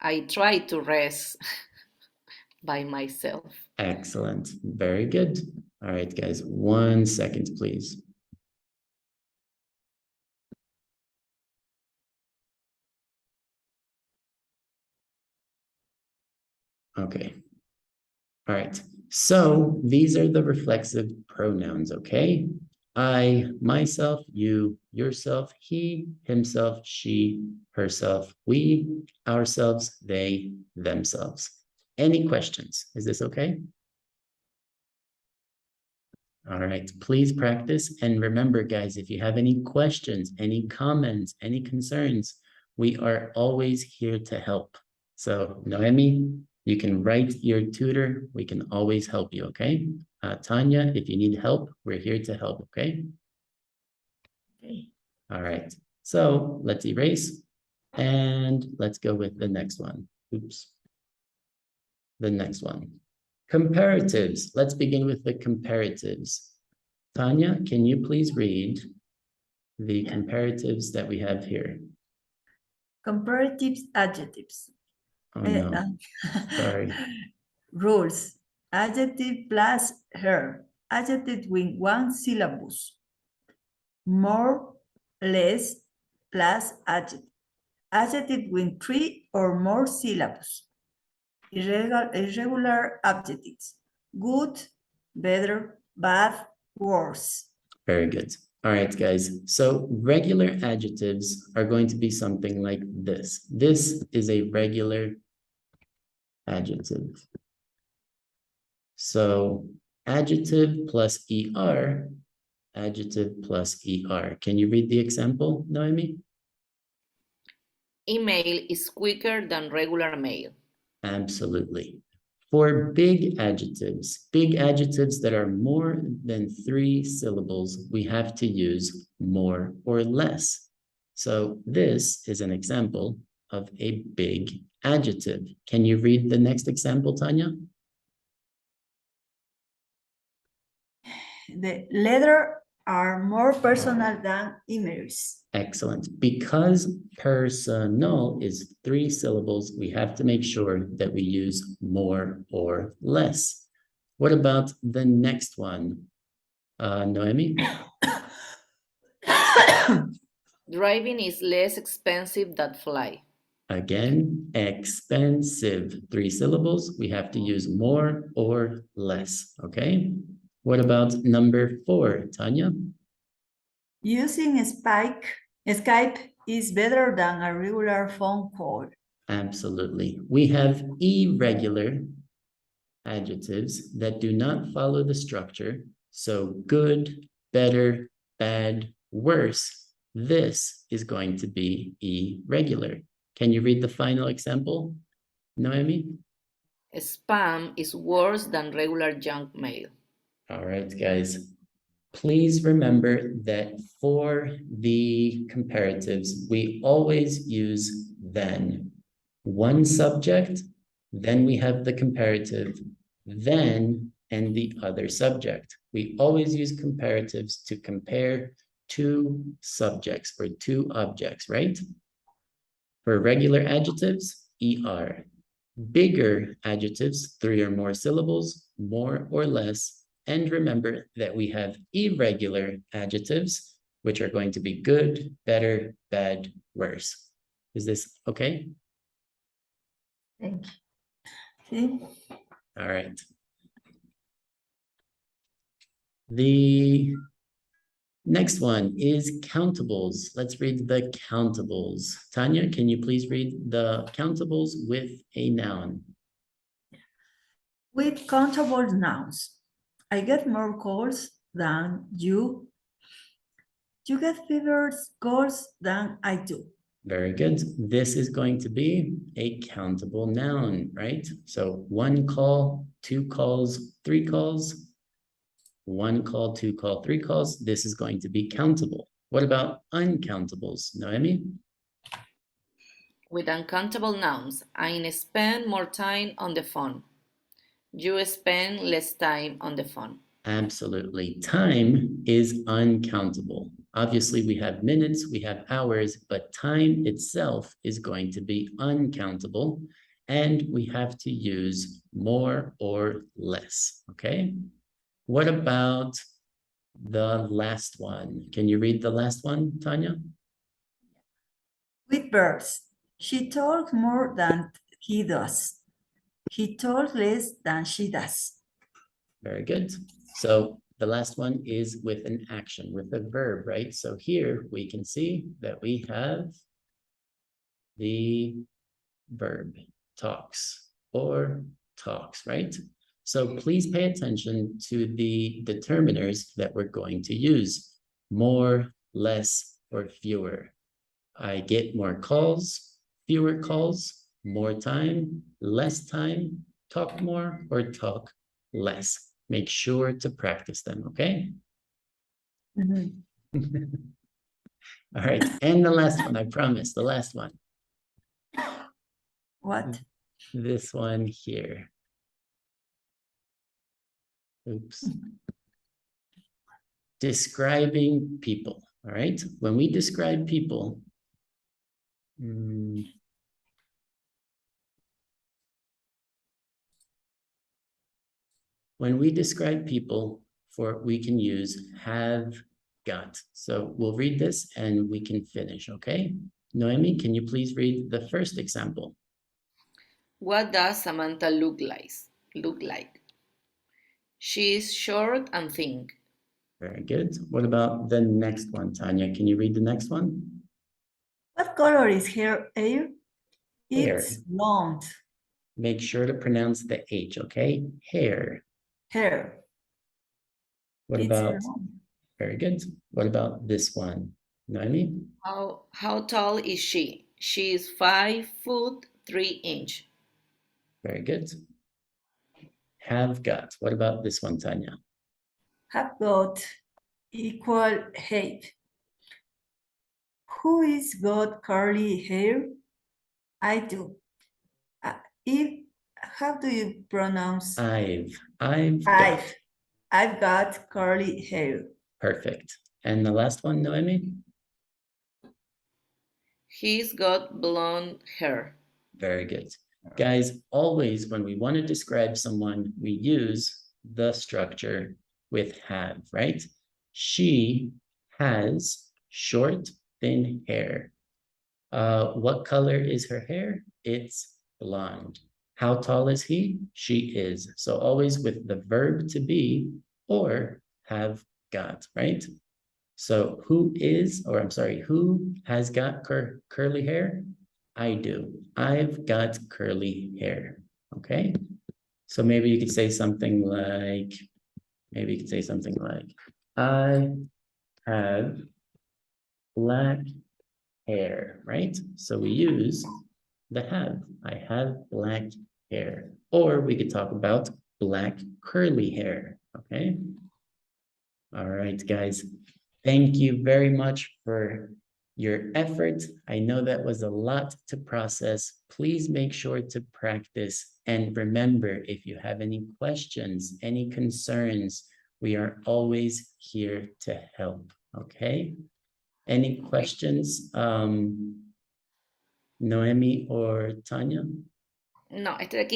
I try to rest by myself. Excellent. Very good. All right, guys, 1 second, please. Okay. All right. So these are the reflexive pronouns, okay? I, myself, you, yourself, he, himself, she, herself, we, ourselves, they, themselves. Any questions? Is this okay? All right, please practice. And remember, guys, if you have any questions, any comments, any concerns, we are always here to help. So Noemi, you can write your tutor. We can always help you, okay? Tanya, if you need help, we're here to help, okay? Okay. All right, so let's erase and let's go with the next one. Oops. The next one. Comparatives. Let's begin with the comparatives. Tanya, can you please read the comparatives that we have here? Comparative adjectives. Oh no, sorry. Rules. Adjective plus her. Adjective with one syllabus. More, less, plus adjective. Adjective with 3 or more syllables. Irregular adjectives. Good, better, bad, worse. Very good. All right, guys. So regular adjectives are going to be something like this. This is a regular adjective. So adjective plus ER, adjective plus ER. Can you read the example, Noemi? Email is quicker than regular mail. Absolutely. For big adjectives that are more than 3 syllables, we have to use more or less. So this is an example of a big adjective. Can you read the next example, Tanya? The letters are more personal than emails. Excellent. Because personal is 3 syllables, we have to make sure that we use more or less. What about the next one, Noemi? Driving is less expensive than fly. Again, expensive. 3 syllables, we have to use more or less, okay? What about number 4, Tanya? Using Skype is better than a regular phone call. Absolutely. We have irregular adjectives that do not follow the structure. So good, better, bad, worse. This is going to be irregular. Can you read the final example, Noemi? Spam is worse than regular junk mail. All right, guys. Please remember that for the comparatives, we always use then. One subject, then we have the comparative, then and the other subject. We always use comparatives to compare 2 subjects or 2 objects, right? For regular adjectives, ER. Bigger adjectives, 3 or more syllables, more or less. And remember that we have irregular adjectives, which are going to be good, better, bad, worse. Is this okay? Thank you. See? All right. The next one is countables. Let's read the countables. Tanya, can you please read the countables with a noun? With countable nouns, I get more calls than you. You get fewer calls than I do. Very good. This is going to be a countable noun, right? So 1 call, 2 calls, 3 calls, 1 call, 2 call, 3 calls. This is going to be countable. What about uncountables, Noemi? With uncountable nouns, I spend more time on the phone. You spend less time on the phone. Absolutely. Time is uncountable. Obviously, we have minutes, we have hours, but time itself is going to be uncountable, and we have to use more or less, okay? What about the last one? Can you read the last one, Tanya? With verbs, she talks more than he does. He talks less than she does. Very good. So the last one is with an action, with a verb, right? So here we can see that we have the verb talks or talks, right? So please pay attention to the determiners that we're going to use. More, less, or fewer. I get more calls, fewer calls, more time, less time, talk more, or talk less. Make sure to practice them, okay? Mhm. All right, and the last one, I promise, the last one. What? This one here. Oops. Describing people, all right? When we describe people, we can use have, got. So we'll read this and we can finish, okay? Noemi, can you please read the first example? What does Samantha look like? She is short and thin. Very good. What about the next one, Tanya? Can you read the next one? What color is her hair? Hair. It's blonde. Make sure to pronounce the H, okay? Hair. Hair. What It's about, blonde. very good. What about this one? Noemi? How tall is she? She is 5'3". Very good. Have got. What about this one, Tanya? Have got equal height. Who is got curly hair? I do. How do you pronounce? I've got. I've got curly hair. Perfect. And the last one, Noemi? He's got blonde hair. Very good. Guys, always when we want to describe someone, we use the structure with have, right? She has short, thin hair. What color is her hair? It's blonde. How tall is he? She is. So always with the verb to be or have got, right? So who has got curly hair? I do. I've got curly hair. Okay. So maybe you could say something like, I have black hair, right? So we use the have. I have black hair. Or we could talk about black curly hair. Okay. All right, guys. Thank you very much for your effort. I know that was a lot to process. Please make sure to practice. And remember, if you have any questions, any concerns, we are always here to help. Okay? Any questions, Noemi or Tanya? No, estoy aquí